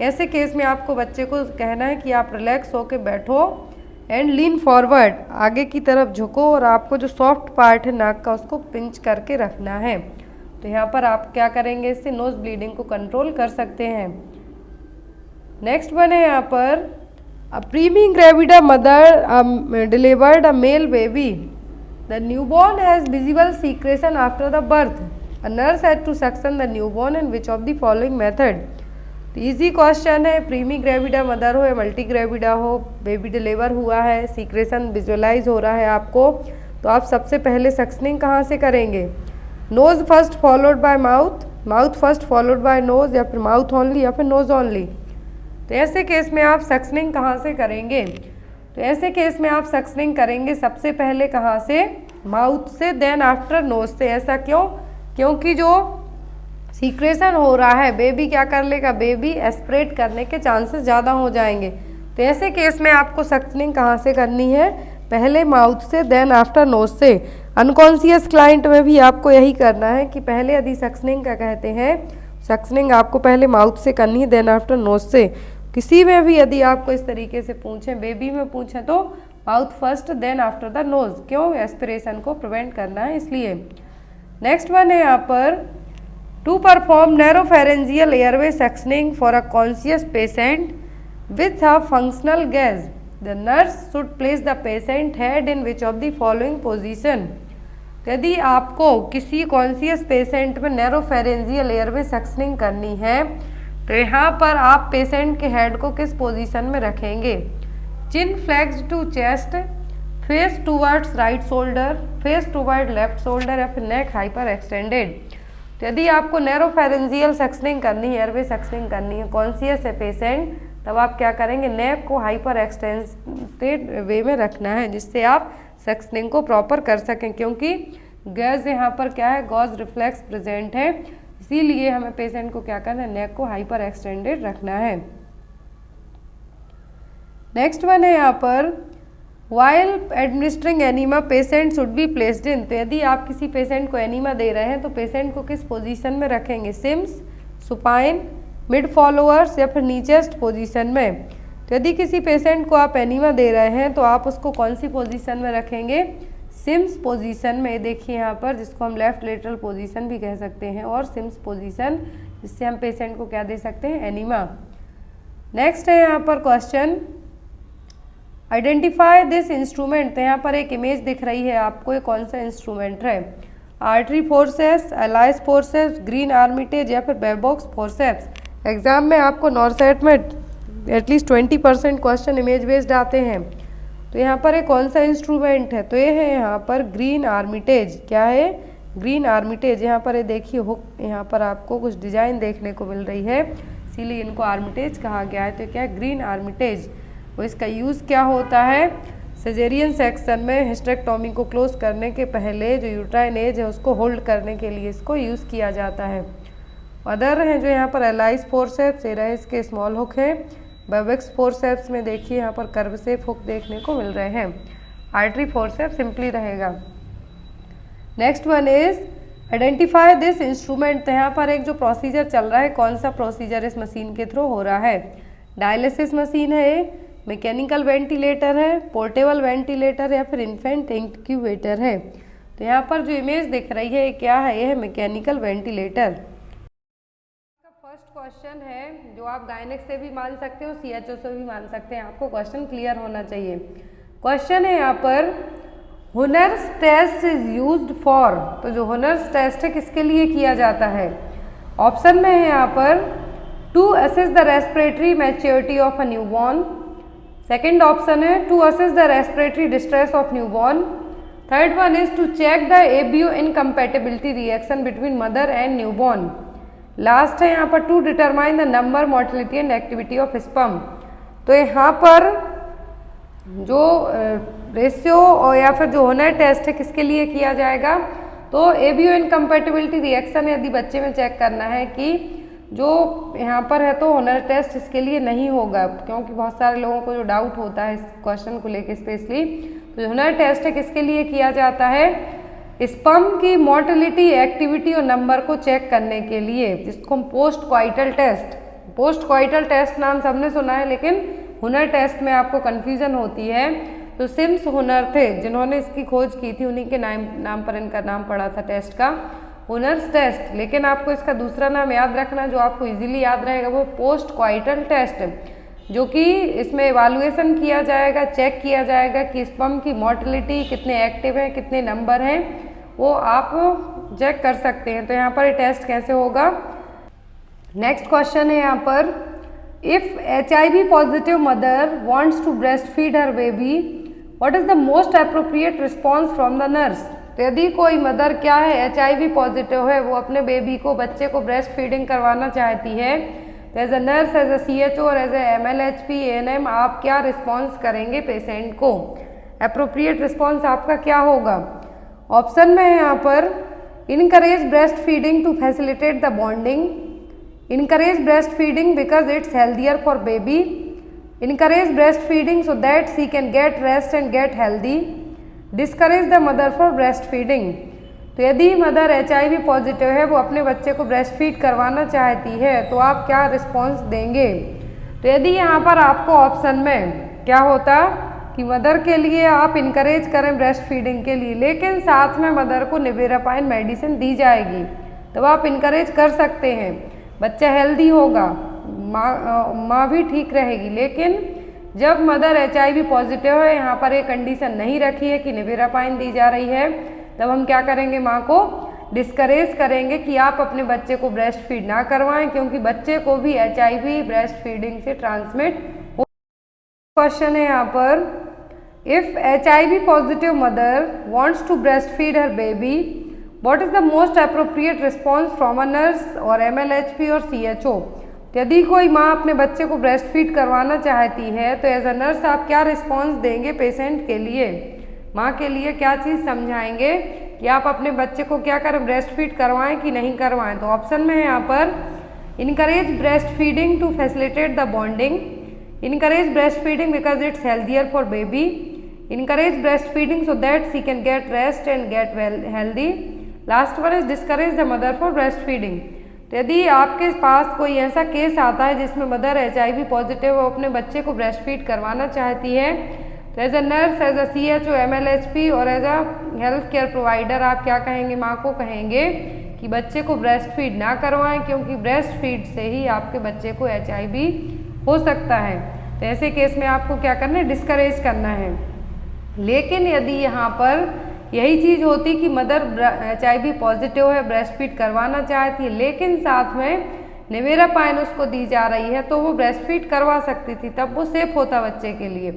ऐसे केस में आपको बच्चे को कहना है कि आप रिलैक्स होकर बैठो एंड लीन फॉरवर्ड, आगे की तरफ झुको और आपको जो सॉफ्ट पार्ट है नाक का उसको पिंच करके रखना है। तो यहाँ पर आप क्या करेंगे? इससे नोज ब्लीडिंग को कंट्रोल कर सकते हैं। नेक्स्ट वन है यहाँ पर a primigravida mother delivered a male baby, the newborn has visible secretion after the birth, a nurse had to suction the newborn in which of the following method. तो ईजी क्वेश्चन है, प्रीमी ग्रेविडा मदर हो या मल्टी ग्रेविडा हो, बेबी डिलीवर हुआ है, सीक्रेशन विजुअलाइज हो रहा है आपको, तो आप सबसे पहले सक्शनिंग कहाँ से करेंगे? Nose first followed by mouth, mouth first followed by nose, या फिर माउथ ओनली या फिर नोज ओनली। तो ऐसे केस में आप सक्शनिंग कहाँ से करेंगे? तो ऐसे केस में आप सक्शनिंग करेंगे सबसे पहले कहाँ से? माउथ से, देन आफ्टर नोज से। ऐसा क्यों? क्योंकि जो सीक्रेशन हो रहा है बेबी क्या कर लेगा? बेबी एस्पिरेट करने के चांसेस ज़्यादा हो जाएंगे। तो ऐसे केस में आपको सक्शनिंग कहाँ से करनी है? पहले माउथ से, देन आफ्टर नोज से। अनकॉन्शियस क्लाइंट में भी आपको यही करना है कि पहले यदि सक्शनिंग का कहते हैं, सक्शनिंग आपको पहले माउथ से करनी है, देन आफ्टर नोज से। किसी में भी यदि आपको इस तरीके से पूछें, बेबी में पूछें तो mouth first then after the nose. क्यों? एस्पिरेशन को प्रिवेंट करना है इसलिए। नेक्स्ट वन है यहाँ पर to perform nasopharyngeal airway suctioning for a conscious patient with a functional gag, the nurse should place the patient head in which of the following position. यदि आपको किसी कॉन्शियस पेशेंट में नैरोफेरेंजियल एयरवे सक्शनिंग करनी है तो यहाँ पर आप पेशेंट के हेड को किस पोजीशन में रखेंगे? Chin flexed to chest, face towards right shoulder, face toward left shoulder, या फिर नेक हाइपर एक्सटेंडेड। तो यदि आपको नैरोफेरेंजियल सक्शनिंग करनी है, एयरवे सक्शनिंग करनी है, कॉन्शियस है पेशेंट, तब आप क्या करेंगे? नेक को हाइपर एक्सटेंडेड वे में रखना है जिससे आप सक्शनिंग को प्रॉपर कर सकें, क्योंकि गैस यहाँ पर क्या है? गॉज रिफ्लेक्स प्रेजेंट है, इसीलिए हमें पेशेंट को क्या करना है? नेक को हाइपर एक्सटेंडेड रखना है। नेक्स्ट वन है यहाँ पर while administering enema patient should be placed in. तो यदि आप किसी पेशेंट को एनीमा दे रहे हैं तो पेशेंट को किस पोजीशन में रखेंगे? सिम्स, सुपाइन, मिड फॉलोअर्स, या फिर नीचेस्ट पोजीशन में। तो यदि किसी पेशेंट को आप एनीमा दे रहे हैं तो आप उसको कौन सी पोजीशन में रखेंगे? सिम्स पोजीशन में। देखिए यहाँ पर, जिसको हम लेफ्ट लेटरल पोजीशन भी कह सकते हैं, और सिम्स पोजीशन, जिससे हम पेशेंट को क्या दे सकते हैं? एनीमा। नेक्स्ट है यहाँ पर क्वेश्चन आइडेंटिफाई दिस इंस्ट्रूमेंट। तो यहाँ पर एक इमेज दिख रही है आपको, ये कौन सा इंस्ट्रूमेंट है? Artery forceps, alias forceps, green Armitage, या फिर बेबॉक्स फोर्सेप्स। एग्जाम में आपको नॉर्सेट में एटलीस्ट 20% क्वेश्चन इमेज बेस्ड आते हैं। तो यहाँ पर एक कौन सा इंस्ट्रूमेंट है? तो ये है यहाँ पर ग्रीन आर्मिटेज। क्या है? Green Armitage. यहाँ पर ये देखिए हुक, यहाँ पर आपको कुछ डिजाइन देखने को मिल रही है, इसीलिए इनको आर्मिटेज कहा गया है। तो क्या है? Green Armitage. और इसका यूज़ क्या होता है? सिजेरियन सेक्शन में हिस्टेरेक्टोमी को क्लोज करने के पहले जो यूट्राइन एज है उसको होल्ड करने के लिए इसको यूज़ किया जाता है। अदर हैं जो यहाँ पर एलाइस फोर्सेप्स, एराइस के स्मॉल हुक है। बेबॉक्स फोर्सेप्स में देखिए यहाँ पर कर्व शेप हुक देखने को मिल रहे हैं। आर्टरी फोर्सेप्स सिंपली रहेगा। Next one is identify this instrument. तो यहाँ पर एक जो प्रोसीजर चल रहा है, कौन सा प्रोसीजर इस मशीन के थ्रू हो रहा है? डायलिसिस मशीन है, मैकेनिकल वेंटिलेटर है, पोर्टेबल वेंटिलेटर, या फिर इन्फेंट इंक्यूबेटर है। तो यहाँ पर जो इमेज दिख रही है क्या है? ये है मैकेनिकल वेंटिलेटर। फर्स्ट क्वेश्चन है जो आप गायनेक से भी मान सकते हो, CHO से भी मान सकते हैं, आपको क्वेश्चन क्लियर होना चाहिए। क्वेश्चन है यहाँ पर हुनर्स टेस्ट इज यूज्ड फॉर। तो जो हुनर्स टेस्ट है किसके लिए किया जाता है? ऑप्शन में है यहाँ पर to assess the respiratory maturity of a newborn, second option है to assess the respiratory distress of newborn, third one is to check the ABO incompatibility reaction between mother and newborn, last है यहाँ पर to determine the number, motility and activity of sperm. तो यहाँ पर जो रेशियो और या फिर जो होनर टेस्ट है किसके लिए किया जाएगा, तो एबीओ इनकम्पैटिबिलिटी रिएक्शन यदि बच्चे में चेक करना है कि जो यहाँ पर है तो होनर टेस्ट इसके लिए नहीं होगा, क्योंकि बहुत सारे लोगों को जो डाउट होता है इस क्वेश्चन को लेके स्पेशली। तो जो होनर टेस्ट है किसके लिए किया जाता है, स्पर्म की मोटिलिटी, एक्टिविटी और नंबर को चेक करने के लिए, जिसको हम post coital test, post coital test नाम सबने सुना है, लेकिन हुनर टेस्ट में आपको कन्फ्यूजन होती है। तो सिम्स हुनर थे जिन्होंने इसकी खोज की थी, उन्हीं के नाम पर इनका नाम पड़ा था टेस्ट का, हुनर्स टेस्ट। लेकिन आपको इसका दूसरा नाम याद रखना जो आपको इजीली याद रहेगा, वो पोस्ट क्वाइटल टेस्ट, जो कि इसमें इवालुएशन किया जाएगा, चेक किया जाएगा कि स्पर्म की मोटिलिटी कितने एक्टिव हैं, कितने नंबर हैं, वो आप चेक कर सकते हैं। तो यहाँ पर ये टेस्ट कैसे होगा। नेक्स्ट क्वेश्चन है यहाँ पर, if HIV positive mother wants to breast feed her baby, what is the most appropriate response from the nurse. तो यदि कोई मदर क्या है HIV पॉजिटिव है, वो अपने बेबी को, बच्चे को ब्रेस्ट फीडिंग करवाना चाहती है, तो as a nurse, as a CHO और एज अ MLHP ANM आप क्या रिस्पॉन्स करेंगे पेशेंट को, अप्रोप्रिएट रिस्पॉन्स आपका क्या होगा। ऑप्शन में है यहाँ पर, encourage breast feeding to facilitate the bonding, encourage breastfeeding because it's healthier for baby, encourage breastfeeding so that she can get rest and get healthy, discourage the mother for breastfeeding। तो यदि मदर HIV पॉजिटिव है, वो अपने बच्चे को ब्रेस्ट फीड करवाना चाहती है, तो आप क्या रिस्पॉन्स देंगे। तो यदि यहाँ पर आपको ऑप्शन में क्या होता कि मदर के लिए आप इनकरेज करें ब्रेस्ट फीडिंग के लिए, लेकिन साथ में मदर को निवेरापाइन मेडिसिन दी जाएगी, तब आप इनकरेज कर सकते हैं, बच्चा हेल्दी होगा, माँ भी ठीक रहेगी। लेकिन जब मदर HIV पॉजिटिव है, यहाँ पर एक कंडीशन नहीं रखी है कि निवेरापाइन दी जा रही है, तब हम क्या करेंगे, माँ को डिस्करेज करेंगे कि आप अपने बच्चे को ब्रेस्ट फीड ना करवाएं, क्योंकि बच्चे को भी HIV ब्रेस्ट फीडिंग से ट्रांसमिट हो। क्वेश्चन है यहाँ पर, if HIV positive mother wants to breast feed her baby, What is the most appropriate response from a nurse और MLHP और CHO। यदि कोई माँ अपने बच्चे को ब्रेस्ट फीड करवाना चाहती है, तो एज अ नर्स आप क्या रिस्पॉन्स देंगे पेशेंट के लिए, माँ के लिए क्या चीज़ समझाएंगे कि आप अपने बच्चे को क्या करें, ब्रेस्ट फीड करवाएं कि नहीं करवाएं। तो ऑप्शन में है यहाँ पर, encourage breast feeding to facilitate the bonding, encourage breast feeding because it's healthier for baby, encourage breast feeding so that she can get rest and get healthy, last one is discourage the mother for breast feeding. तो यदि आपके पास कोई ऐसा केस आता है जिसमें मदर HIV पॉजिटिव वो अपने बच्चे को ब्रेस्ट फीड करवाना चाहती है, तो as a nurse, as a CHO, MLHP और as a health care provider आप क्या कहेंगे, माँ को कहेंगे कि बच्चे को ब्रेस्ट फीड ना करवाएं, क्योंकि ब्रेस्ट फीड से ही आपके बच्चे को HIV हो सकता है। तो ऐसे केस में आपको क्या करना है, डिस्करेज करना है। लेकिन यदि यहाँ पर यही चीज़ होती कि मदर HIV पॉजिटिव है, ब्रेस्ट फीड करवाना चाहती है, लेकिन साथ में निवेरापाइन उसको दी जा रही है, तो वो ब्रेस्ट फीड करवा सकती थी, तब वो सेफ होता बच्चे के लिए।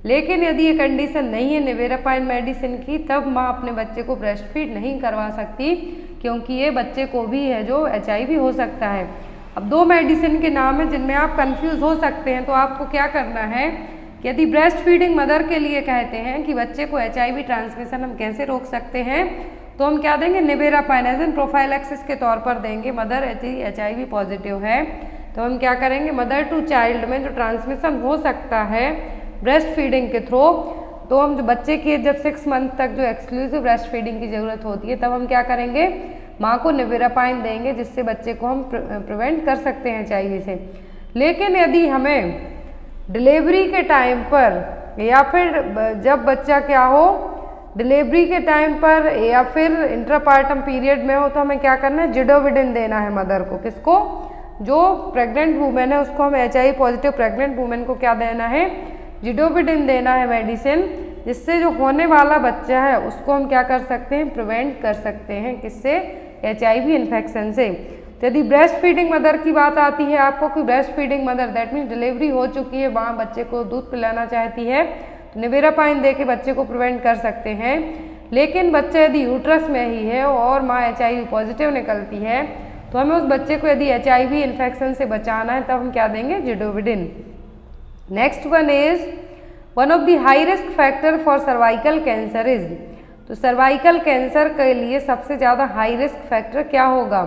लेकिन यदि ये कंडीशन नहीं है निवेरापाइन मेडिसिन की, तब माँ अपने बच्चे को ब्रेस्ट फीड नहीं करवा सकती, क्योंकि ये बच्चे को भी है जो HIV हो सकता है। अब दो मेडिसिन के नाम है जिनमें आप कंफ्यूज हो सकते हैं, तो आपको क्या करना है, यदि ब्रेस्ट फीडिंग मदर के लिए कहते हैं कि बच्चे को HIV ट्रांसमिशन हम कैसे रोक सकते हैं, तो हम क्या देंगे, निवेरापाइन एज एन प्रोफाइलैक्सिस के तौर पर देंगे। मदर HIV पॉजिटिव है तो हम क्या करेंगे, मदर टू चाइल्ड में जो ट्रांसमिशन हो सकता है ब्रेस्ट फीडिंग के थ्रू, तो हम जो बच्चे की जब 6 मंथ तक जो एक्सक्लूसिव ब्रेस्ट फीडिंग की ज़रूरत होती है, तब हम क्या करेंगे, माँ को निवेरापाइन देंगे, जिससे बच्चे को हम प्रिवेंट कर सकते हैं HIV से। लेकिन यदि हमें डिलीवरी के टाइम पर या फिर जब बच्चा क्या हो, डिलीवरी के टाइम पर या फिर इंट्रापार्टम पीरियड में हो, तो हमें क्या करना है, जिडोविडिन देना है मदर को। किसको, जो प्रेग्नेंट वूमेन है उसको हम HIV पॉजिटिव प्रेग्नेंट वूमेन को क्या देना है, जिडोविडिन देना है मेडिसिन, जिससे जो होने वाला बच्चा है उसको हम क्या कर सकते हैं, प्रिवेंट कर सकते हैं, किससे, HIV इन्फेक्शन से। तो यदि ब्रेस्ट फीडिंग मदर की बात आती है आपको, कि breast feeding mother that means delivery हो चुकी है, वहाँ बच्चे को दूध पिलाना चाहती है, तो निवेरापाइन दे के बच्चे को प्रिवेंट कर सकते हैं। लेकिन बच्चा यदि यूट्रस में ही है और माँ HIV पॉजिटिव निकलती है, तो हमें उस बच्चे को यदि HIV इन्फेक्शन से बचाना है तब हम क्या देंगे, zidovudine. Next one is one of the high risk factor for cervical cancer is, तो सर्वाइकल कैंसर के लिए सबसे ज़्यादा हाई रिस्क फैक्टर क्या होगा,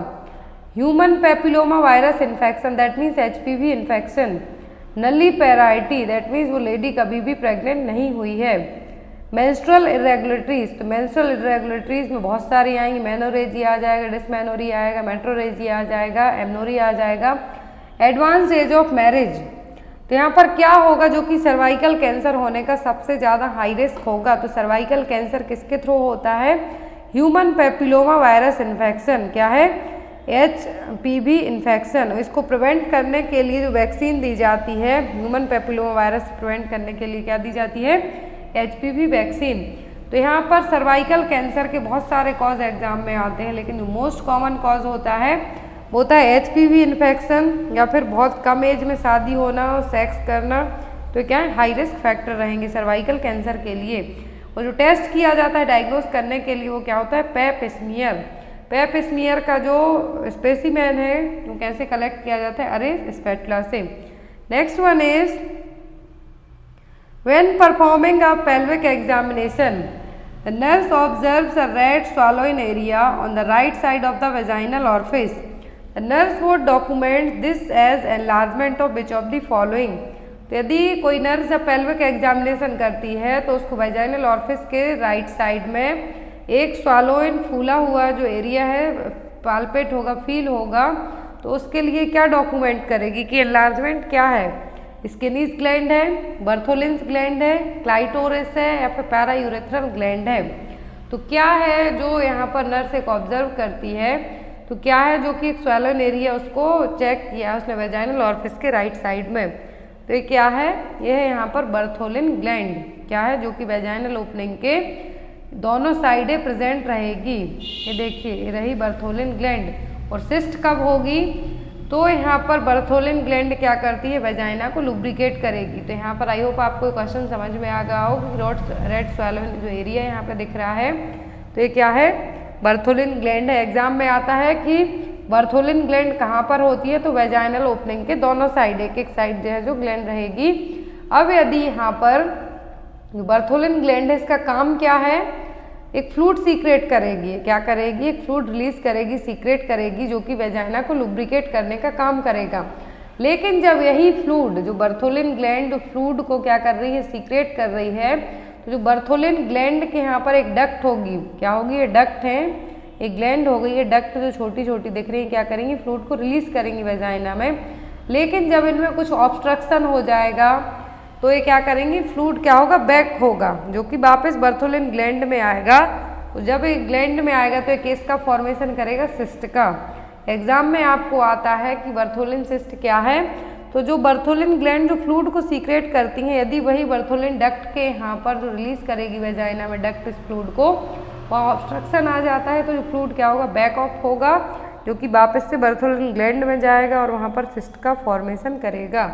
human papilloma virus infection that means HPV infection, nulliparity that means वो लेडी कभी भी प्रेग्नेंट नहीं हुई है, मेंस्ट्रुअल इरेगुलरिटीज, तो मेंस्ट्रुअल इरेगुलरिटीज में बहुत सारी आएंगी, मेनोरेजिया आ जाएगा, डिसमेनोरिया आएगा, मेट्रोरेजिया आ जाएगा, एमनोरिया आ जाएगा, एडवांस्ड एज ऑफ मैरिज। तो यहाँ पर क्या होगा जो कि सर्वाइकल कैंसर होने का सबसे ज़्यादा हाई रिस्क होगा, तो सर्वाइकल कैंसर किसके थ्रू होता है, ह्यूमन पेपिलोमा वायरस इन्फेक्शन, क्या है, HPV इन्फेक्शन। इसको प्रिवेंट करने के लिए जो वैक्सीन दी जाती है, ह्यूमन पेपिलोमा वायरस प्रिवेंट करने के लिए क्या दी जाती है, HPV वैक्सीन। तो यहाँ पर सर्वाइकल कैंसर के बहुत सारे कॉज एग्जाम में आते हैं, लेकिन जो मोस्ट कॉमन कॉज होता है वो होता है HPV इन्फेक्शन, या फिर बहुत कम एज में शादी होना और सेक्स करना, तो क्या है, हाई रिस्क फैक्टर रहेंगे सर्वाइकल कैंसर के लिए। और जो टेस्ट किया जाता है डायग्नोस करने के लिए वो क्या होता है, पैप स्मीयर। पैप स्मीयर का जो स्पेसिमेन है वो कैसे कलेक्ट किया जाता है, अरे स्पेटुला से। Next one is when performing a pelvic examination the nurse observes a red swallowing area on the right side of the vaginal orifice. The nurse would document this as enlargement of which of the following. तो यदि कोई नर्स जब पेल्विक एग्जामिनेशन करती है तो उसको वेजाइनल ऑरिफिस के राइट साइड में एक स्वैलोइन फूला हुआ जो एरिया है पाल्पेट होगा, फील होगा, तो उसके लिए क्या डॉक्यूमेंट करेगी कि एनलार्जमेंट क्या है, स्किनीज ग्लैंड है, बर्थोलिन्स ग्लैंड है, क्लाइटोरिस है, या फिर पैरायूरेथ्रल ग्लैंड है। तो क्या है जो यहाँ पर नर्स एक ऑब्जर्व करती है, तो क्या है जो कि एक स्वैलोइन एरिया उसको चेक किया उसने वेजाइनल ऑरिफिस के राइट साइड में, तो ये क्या है, ये है यहाँ पर बर्थोलिन ग्लैंड, क्या है जो कि वेजाइनल ओपनिंग के दोनों साइडें प्रेजेंट रहेगी। ये देखिए ये रही बर्थोलिन ग्लैंड। और सिस्ट कब होगी, तो यहाँ पर बर्थोलिन ग्लैंड क्या करती है, वेजाइना को लुब्रिकेट करेगी। तो यहाँ पर आई होप आपको क्वेश्चन समझ में आ गया हो कि रेड स्वैलोइन जो एरिया यहाँ पे दिख रहा है तो ये क्या है, बर्थोलिन ग्लैंड है। एग्जाम में आता है कि बर्थोलिन ग्लैंड कहाँ पर होती है, तो वेजाइनल ओपनिंग के दोनों साइड, एक एक साइड जो है जो ग्लैंड रहेगी। अब यदि यहाँ पर बर्थोलिन ग्लैंड है, इसका काम क्या है, एक फ्लूइड सीक्रेट करेगी, क्या करेगी, एक फ्लूइड रिलीज करेगी, सीक्रेट करेगी, जो कि वेजाइना को लुब्रिकेट करने का काम करेगा। लेकिन जब यही फ्लूइड जो बर्थोलिन ग्लैंड फ्लूइड को क्या कर रही है, सीक्रेट कर रही है, तो जो बर्थोलिन ग्लैंड के यहाँ पर एक डक्ट होगी, क्या होगी, ये डक्ट है, एक ग्लैंड हो गई, ये डक्ट जो छोटी छोटी दिख रही है क्या करेंगी, फ्लूइड को रिलीज करेंगी वेजाइना में। लेकिन जब इनमें कुछ ऑब्स्ट्रक्शन हो जाएगा तो ये क्या करेंगी, फ्लूइड क्या होगा, बैक होगा, जो कि वापस बर्थोलिन ग्लैंड में आएगा। तो जब ये ग्लैंड में आएगा तो एक केस का फॉर्मेशन करेगा, सिस्ट का। एग्जाम में आपको आता है कि बर्थोलिन सिस्ट क्या है, तो जो बर्थोलिन ग्लैंड जो फ्लूइड को सीक्रेट करती हैं, यदि वही बर्थोलिन डक्ट के यहाँ पर जो रिलीज करेगी वेजाइना में डक्ट इस फ्लूइड को, वहाँ ऑब्स्ट्रक्शन आ जाता है, तो जो फ्लूइड क्या होगा, बैक ऑफ होगा, जो कि वापस से बर्थोलिन ग्लैंड में जाएगा और वहाँ पर सिस्ट का फॉर्मेशन करेगा।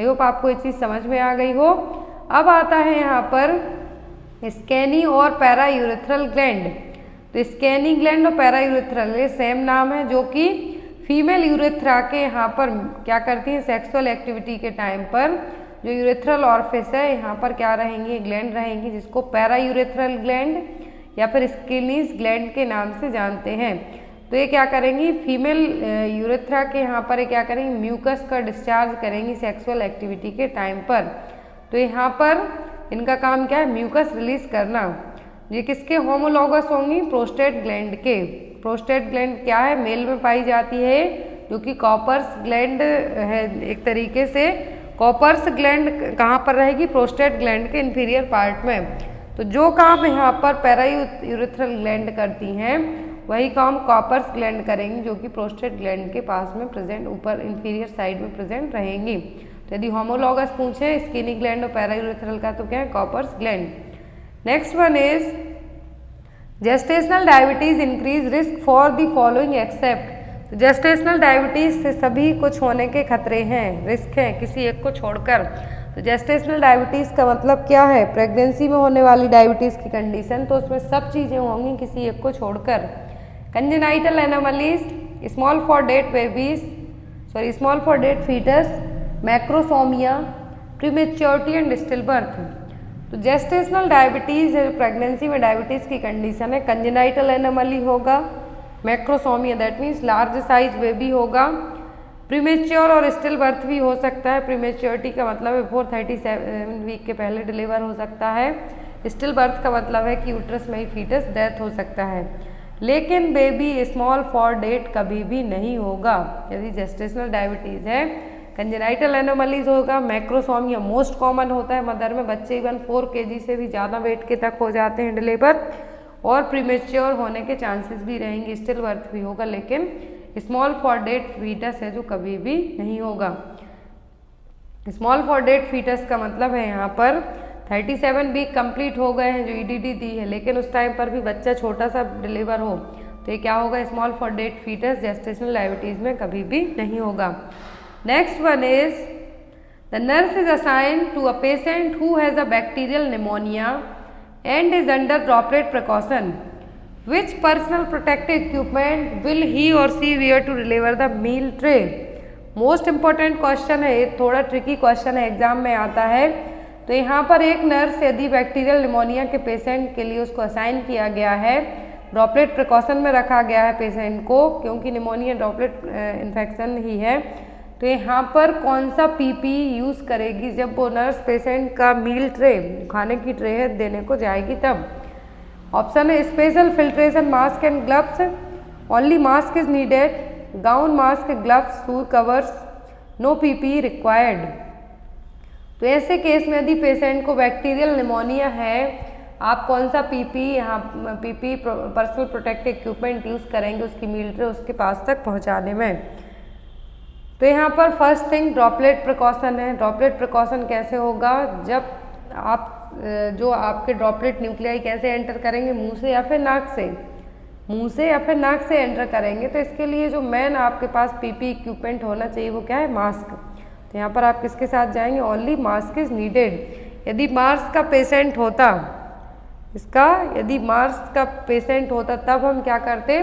आई होप आपको ये चीज़ समझ में आ गई हो। अब आता है यहाँ पर स्कैनी और पैरायूरेथ्रल ग्लैंड। तो स्कैनी ग्लैंड और पैरायूरेथ्रल ये सेम नाम है, जो कि फीमेल यूरेथ्रा के यहाँ पर क्या करती हैं, सेक्सुअल एक्टिविटी के टाइम पर जो यूरेथ्रल ऑरिफिस है यहाँ पर क्या रहेंगी, ग्लैंड रहेंगी, जिसको पैरायूरेथ्रल ग्लैंड या फिर स्किनीज ग्लैंड के नाम से जानते हैं। तो ये क्या करेंगी, फीमेल यूरेथ्रा के यहाँ पर क्या करेंगी, म्यूकस का डिस्चार्ज करेंगी सेक्सुअल एक्टिविटी के टाइम पर। तो यहाँ पर इनका काम क्या है, म्यूकस रिलीज करना। ये किसके होमोलॉगस होंगी, प्रोस्टेट ग्लैंड के। प्रोस्टेट ग्लैंड क्या है, मेल में पाई जाती है, जो कि कॉपर्स ग्लैंड है एक तरीके से। कॉपर्स ग्लैंड कहाँ पर रहेगी, प्रोस्टेट ग्लैंड के इंफीरियर पार्ट में। तो जो काम यहाँ पर पैरायूरेथ्रल ग्लैंड करती हैं वही काम कॉपर्स ग्लैंड करेंगी, जो कि प्रोस्टेट ग्लैंड के पास में प्रेजेंट ऊपर इंफीरियर साइड में प्रेजेंट रहेंगी। तो यदि होमोलॉगस पूछे स्किनी ग्लैंड और पैरायूरेथ्रल का, तो क्या है, Cowper's gland. Next one is gestational diabetes increase risk for the following except. तो जेस्टेशनल डायबिटीज से सभी कुछ होने के खतरे हैं, रिस्क हैं, किसी एक को छोड़कर। तो जेस्टेशनल डायबिटीज़ का मतलब क्या है, प्रेगनेंसी में होने वाली डायबिटीज़ की कंडीशन, तो उसमें सब चीज़ें होंगी किसी एक को छोड़कर। Congenital anomalies small for date babies small for date fetus, macrosomia, prematurity and still birth. तो जेस्टेशनल डायबिटीज़ प्रेगनेंसी में डायबिटीज़ की कंडीशन है, कंजेनाइटल एनोमली होगा, macrosomia that means large size baby होगा, प्रीमेच्योर और स्टिल बर्थ भी हो सकता है। प्रीमेच्योरिटी का मतलब है बिफोर 37 वीक के पहले डिलीवर हो सकता है, स्टिल बर्थ का मतलब है कि यूट्रस में ही फीटस डेथ हो सकता है। लेकिन बेबी स्मॉल फॉर डेट कभी भी नहीं होगा यदि जेस्टेशनल डायबिटीज़ है। कंजेनाइटल एनोमलीज होगा, मैक्रोसोमिया मोस्ट कॉमन होता है मदर में, बच्चे इवन 4 kg से भी ज़्यादा वेट के तक हो जाते हैं डिलीवर, और प्रीमेच्योर होने के चांसेस भी रहेंगे, स्टिल बर्थ भी होगा, लेकिन स्मॉल फॉर डेट फीटस है जो कभी भी नहीं होगा। स्मॉल फॉर डेट फीटस का मतलब है यहाँ पर 37 वीक कंप्लीट हो गए हैं जो ईडीडी दी है, लेकिन उस टाइम पर भी बच्चा छोटा सा डिलीवर हो तो ये क्या होगा, small for date fetus gestational diabetes में कभी भी नहीं होगा। Next one is the nurse is assigned to a patient who has a bacterial pneumonia and is under droplet precaution, which personal protective equipment will he or she wear to deliver the meal tray? Most important question है, थोड़ा ट्रिकी क्वेश्चन है, एग्जाम में आता है। तो यहाँ पर एक नर्स यदि बैक्टीरियल निमोनिया के पेशेंट के लिए उसको असाइन किया गया है, ड्रॉपलेट प्रिकॉशन में रखा गया है पेशेंट को, क्योंकि निमोनिया ड्रॉपलेट इन्फेक्शन ही है, तो यहाँ पर कौन सा पीपी यूज़ करेगी जब वो नर्स पेशेंट का मील ट्रे, खाने की ट्रे है, देने को जाएगी तब। ऑप्शन है special filtration mask and gloves, only mask is needed, gown mask gloves shoe covers, no PP required. तो ऐसे केस में यदि पेशेंट को बैक्टीरियल निमोनिया है, आप कौन सा पीपी यहाँ PP personal protective equipment use करेंगे उसकी मील ट्रे उसके पास तक पहुँचाने में। तो यहाँ पर फर्स्ट थिंग ड्रॉपलेट प्रिकॉशन है। ड्रॉपलेट प्रिकॉशन कैसे होगा, जब आप जो आपके ड्रॉपलेट न्यूक्लियाई कैसे एंटर करेंगे, मुंह से या फिर नाक से, मुंह से या फिर नाक से एंटर करेंगे, तो इसके लिए जो मेन आपके पास पीपी इक्विपमेंट होना चाहिए वो क्या है, मास्क। तो यहाँ पर आप किसके साथ जाएंगे, ओनली मास्क इज नीडेड। यदि मार्स का पेशेंट होता यदि मार्स का पेशेंट होता तब हम क्या करते,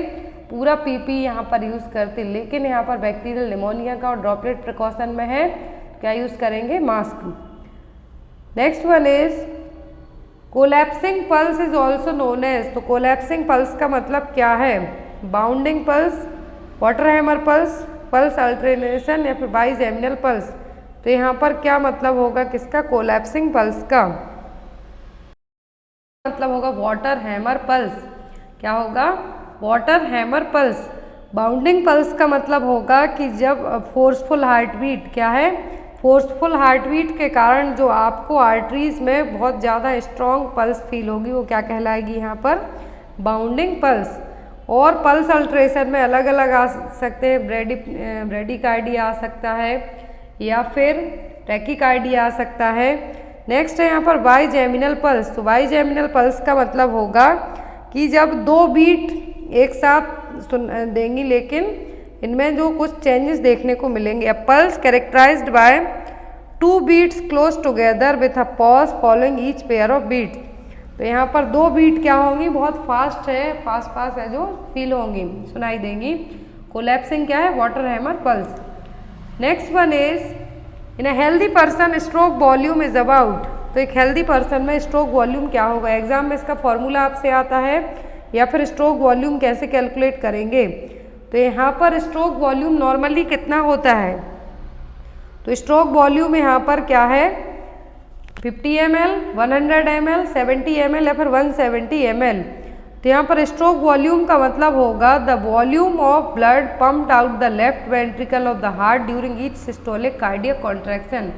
पूरा पीपी यहाँ पर यूज़ करते, लेकिन यहाँ पर बैक्टीरियल निमोनिया का और ड्रॉपलेट प्रिकॉशन में है, क्या यूज़ करेंगे, mask. Next one is collapsing pulse is also known as. तो कोलैप्सिंग पल्स का मतलब क्या है, bounding pulse, water hammer pulse, pulse alternation या फिर बाइजेमिनल पल्स। तो यहाँ पर क्या मतलब होगा किसका, कोलैप्सिंग पल्स का मतलब होगा वाटर हैमर पल्स। क्या होगा, water hammer pulse. Bounding pulse का मतलब होगा कि जब फोर्सफुल हार्ट बीट, क्या है, फोर्सफुल हार्ट बीट के कारण जो आपको आर्टरीज में बहुत ज़्यादा स्ट्रॉन्ग पल्स फील होगी, वो क्या कहलाएगी यहाँ पर, बाउंडिंग पल्स। और पल्स अल्ट्रेशन में अलग अलग आ सकते हैं, ब्रेडिकार्डिया आ सकता है या फिर टैकीकार्डिया आ सकता है। नेक्स्ट है यहाँ पर बाइजेमिनल पल्स। तो बाइजेमिनल पल्स का मतलब होगा कि जब 2 बीट एक साथ देंगी, लेकिन इनमें जो कुछ चेंजेस देखने को मिलेंगे। A pulse characterized by 2 beats close together with a pause following each pair of beats. तो यहाँ पर 2 बीट क्या होंगी, बहुत फास्ट है जो फील होंगी, सुनाई देंगी। कोलैप्सिंग क्या है, water hammer pulse. Next one is in a healthy person stroke volume is about. तो एक हेल्दी पर्सन में स्ट्रोक वॉल्यूम क्या होगा, एग्जाम में इसका फॉर्मूला आपसे आता है, या फिर स्ट्रोक वॉल्यूम कैसे कैलकुलेट करेंगे। तो यहाँ पर स्ट्रोक वॉल्यूम नॉर्मली कितना होता है, तो स्ट्रोक वॉल्यूम यहाँ पर क्या है, 50 ml, 100 ml, 70 ml या फिर 170 ml। तो यहाँ पर स्ट्रोक वॉल्यूम का मतलब होगा the volume of blood pumped out the left ventricle of the heart during each systolic cardiac contraction.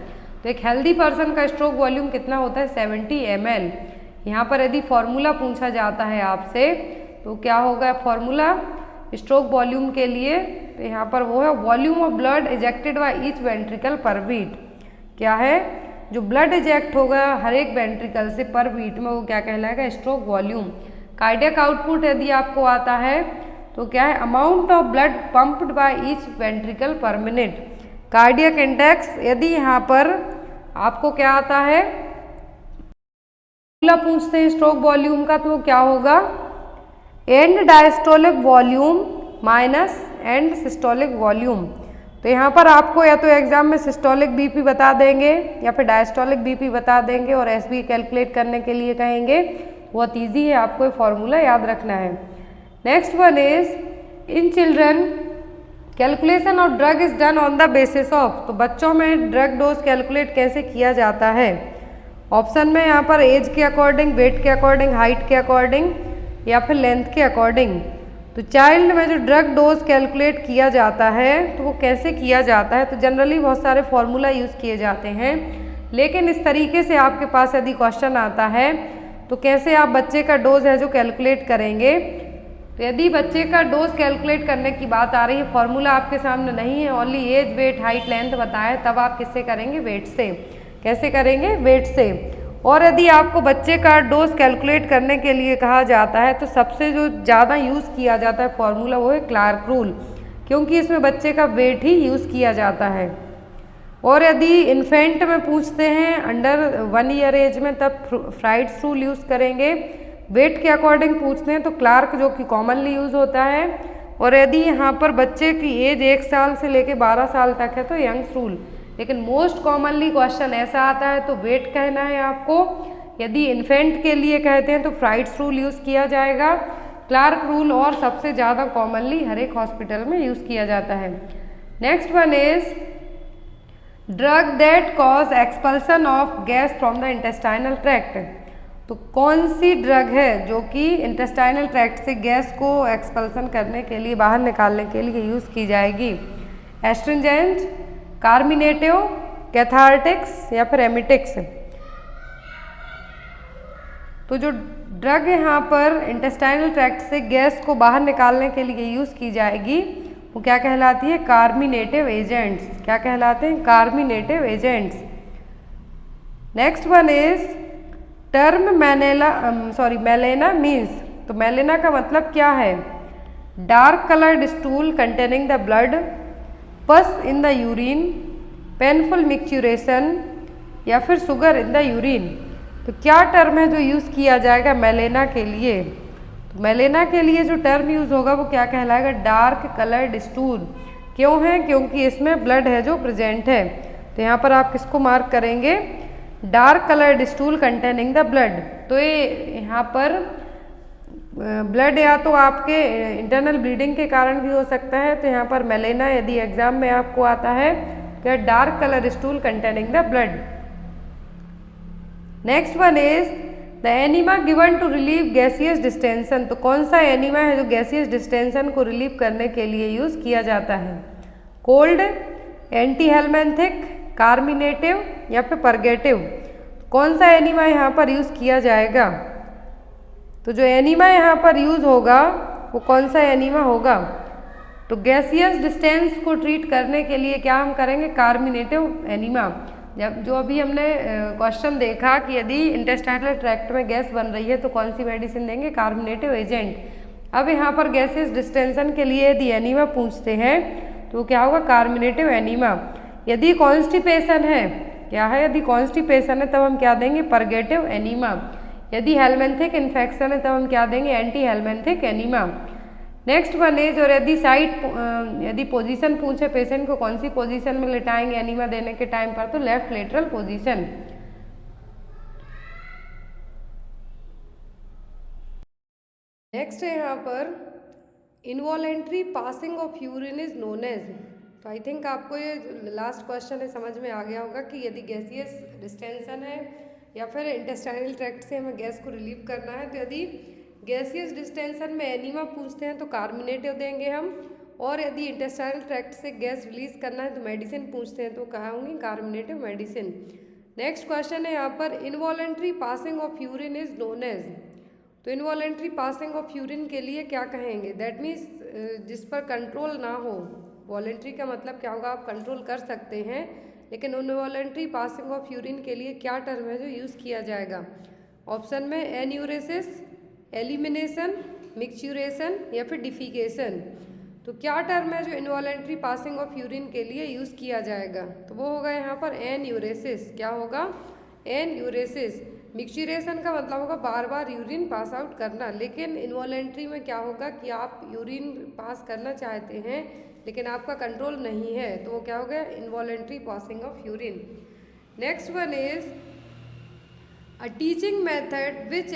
तो एक हेल्दी पर्सन का स्ट्रोक वॉल्यूम कितना होता है, 70 ml। यहाँ पर यदि फॉर्मूला पूछा जाता है आपसे तो क्या होगा फॉर्मूला स्ट्रोक वॉल्यूम के लिए, तो यहाँ पर वो है volume of blood ejected by each ventricle पर बीट। क्या है, जो ब्लड इजेक्ट होगा हर एक वेंट्रिकल से पर बीट में, वो क्या कहलाएगा, स्ट्रोक वॉल्यूम। कार्डियक आउटपुट यदि आपको आता है तो क्या है, amount of blood pumped by each ventricle पर मिनट। कार्डियक इंडेक्स, यदि यहाँ पर आपको क्या आता है, पूछते हैं स्ट्रोक वॉल्यूम का, तो क्या होगा, and diastolic volume minus and systolic volume. तो यहाँ पर आपको या तो एग्जाम में सिस्टोलिक बीपी बता देंगे या फिर डायस्टोलिक बीपी बता देंगे और एसबी कैलकुलेट करने के लिए कहेंगे। बहुत ईजी है, आपको ये फॉर्मूला याद रखना है। Next one is in children calculation of drug is done on the basis of. तो बच्चों में ड्रग डोज कैलकुलेट कैसे किया जाता है? ऑप्शन में यहाँ पर एज के अकॉर्डिंग, वेट के अकॉर्डिंग, हाइट के अकॉर्डिंग या फिर लेंथ के अकॉर्डिंग। तो चाइल्ड में जो ड्रग डोज कैलकुलेट किया जाता है तो वो कैसे किया जाता है? तो जनरली बहुत सारे फॉर्मूला यूज़ किए जाते हैं, लेकिन इस तरीके से आपके पास यदि क्वेश्चन आता है तो कैसे आप बच्चे का डोज है जो कैलकुलेट करेंगे। तो यदि बच्चे का डोज कैलकुलेट करने की बात आ रही है, फॉर्मूला आपके सामने नहीं है, only age, weight, height, length बताया, तब आप किससे करेंगे? वेट से। कैसे करेंगे? वेट से। और यदि आपको बच्चे का डोज कैलकुलेट करने के लिए कहा जाता है तो सबसे जो ज़्यादा यूज़ किया जाता है फॉर्मूला वो है क्लार्क रूल, क्योंकि इसमें बच्चे का वेट ही यूज़ किया जाता है। और यदि इन्फेंट में पूछते हैं अंडर 1 ईयर एज में, तब फ्राइड्स रूल यूज़ करेंगे। वेट के अकॉर्डिंग पूछते हैं तो क्लार्क जो कि कॉमनली यूज़ होता है। और यदि यहाँ पर बच्चे की एज 1 साल से लेके 12 साल तक है तो यंग्स रूल। लेकिन मोस्ट कॉमनली क्वेश्चन ऐसा आता है तो वेट कहना है आपको। यदि इन्फेंट के लिए कहते हैं तो फ्राइड्स रूल यूज़ किया जाएगा, क्लार्क रूल और सबसे ज़्यादा कॉमनली हर एक हॉस्पिटल में यूज़ किया जाता है। Next one is drug that cause expulsion of gas from the intestinal tract. तो कौन सी ड्रग है जो कि इंटेस्टाइनल ट्रैक्ट से गैस को एक्सपल्सन करने के लिए, बाहर निकालने के लिए यूज़ की जाएगी? एस्ट्रिंजेंट, कार्मिनेटिव, कैथार्टिक्स या फिर एमिटिक्स। तो जो ड्रग यहाँ पर इंटेस्टाइनल ट्रैक्ट से गैस को बाहर निकालने के लिए यूज़ की जाएगी वो क्या कहलाती है? Carminative agents. क्या कहलाते हैं? Carminative agents. Next one is term melena means. तो मेलेना का मतलब क्या है? Dark coloured stool containing the blood, pus in the urine, painful micturition या फिर शुगर इन द यूरिन। तो क्या टर्म है जो यूज़ किया जाएगा मेलेना के लिए? तो मेलेना के लिए जो टर्म यूज़ होगा वो क्या कहलाएगा? Dark coloured stool. क्यों है? क्योंकि इसमें ब्लड है जो प्रेजेंट है। तो यहाँ पर आप किसको मार्क करेंगे? Dark coloured stool containing the blood. तो ये यहाँ पर ब्लड या तो आपके इंटरनल ब्लीडिंग के कारण भी हो सकता है। तो यहाँ पर मेलेना यदि एग्जाम में आपको आता है तो dark colour stool containing the blood. Next one is the enema given to relieve gaseous distension. तो कौन सा एनीमा है जो गैसियस डिस्टेंशन को रिलीव करने के लिए यूज़ किया जाता है? कोल्ड, एंटी हेलमेंथिक, कार्मिनेटिव या फिर परगेटिव। कौन सा एनीमा यहाँ पर यूज़ किया जाएगा? तो जो एनीमा यहाँ पर यूज़ होगा वो कौन सा एनीमा होगा? तो गैसियस डिस्टेंस को ट्रीट करने के लिए क्या हम करेंगे? Carminative enema. जब जो अभी हमने क्वेश्चन देखा कि यदि इंटेस्टाइनल ट्रैक्ट में गैस बन रही है तो कौन सी मेडिसिन देंगे? Carminative agent. अब यहाँ पर गैसियस डिस्टेंशन के लिए यदि एनीमा पूछते हैं तो क्या होगा? Carminative enema. यदि कॉन्स्टिपेशन है, क्या है? यदि कॉन्स्टिपेशन है तब हम क्या देंगे? Purgative enema. यदि हेलमेंथिक इन्फेक्शन है तब हम क्या देंगे? Anti helminthic enema. Next one is और यदि पोजीशन पूछे पेशेंट को कौन सी पोजीशन में लिटाएंगे एनीमा देने के टाइम पर, तो लेफ्ट लेटरल पोजीशन। नेक्स्ट है यहाँ पर involuntary passing of urine is known as. तो आई थिंक आपको ये लास्ट क्वेश्चन है समझ में आ गया होगा कि यदि गैसियस डिस्टेंशन है या फिर इंटेस्टाइनल ट्रैक्ट से हमें गैस को रिलीव करना है, तो यदि गैसियस डिस्टेंशन में एनीमा पूछते हैं तो कार्मिनेटिव देंगे हम, और यदि इंटेस्टाइनल ट्रैक्ट से गैस रिलीज करना है तो मेडिसिन पूछते हैं तो कहा होंगी? Carminative medicine. नेक्स्ट क्वेश्चन है यहाँ पर involuntary passing of urine is known as. तो इनवॉलेंट्री पासिंग ऑफ यूरिन के लिए क्या कहेंगे? दैट मीन्स जिस पर कंट्रोल ना हो। वॉलेंट्री का मतलब क्या होगा? आप कंट्रोल कर सकते हैं, लेकिन इनवॉलेंट्री पासिंग ऑफ यूरिन के लिए क्या टर्म है जो यूज़ किया जाएगा? ऑप्शन में एन्यूरेसिस, एलिमिनेशन, मिक्सचुरेशन या फिर डिफिकेशन। तो क्या टर्म है जो इनवॉलेंट्री पासिंग ऑफ यूरिन के लिए यूज़ किया जाएगा? तो वो होगा यहाँ पर एन्यूरेसिस। क्या होगा? एन्यूरेसिस। मिक्सचरेशन का मतलब होगा बार बार यूरिन पास आउट करना, लेकिन इनवॉलेंट्री में क्या होगा कि आप यूरिन पास करना चाहते हैं लेकिन आपका कंट्रोल नहीं है, तो वो क्या हो गया, involuntary passing of urine. Next one is a teaching method which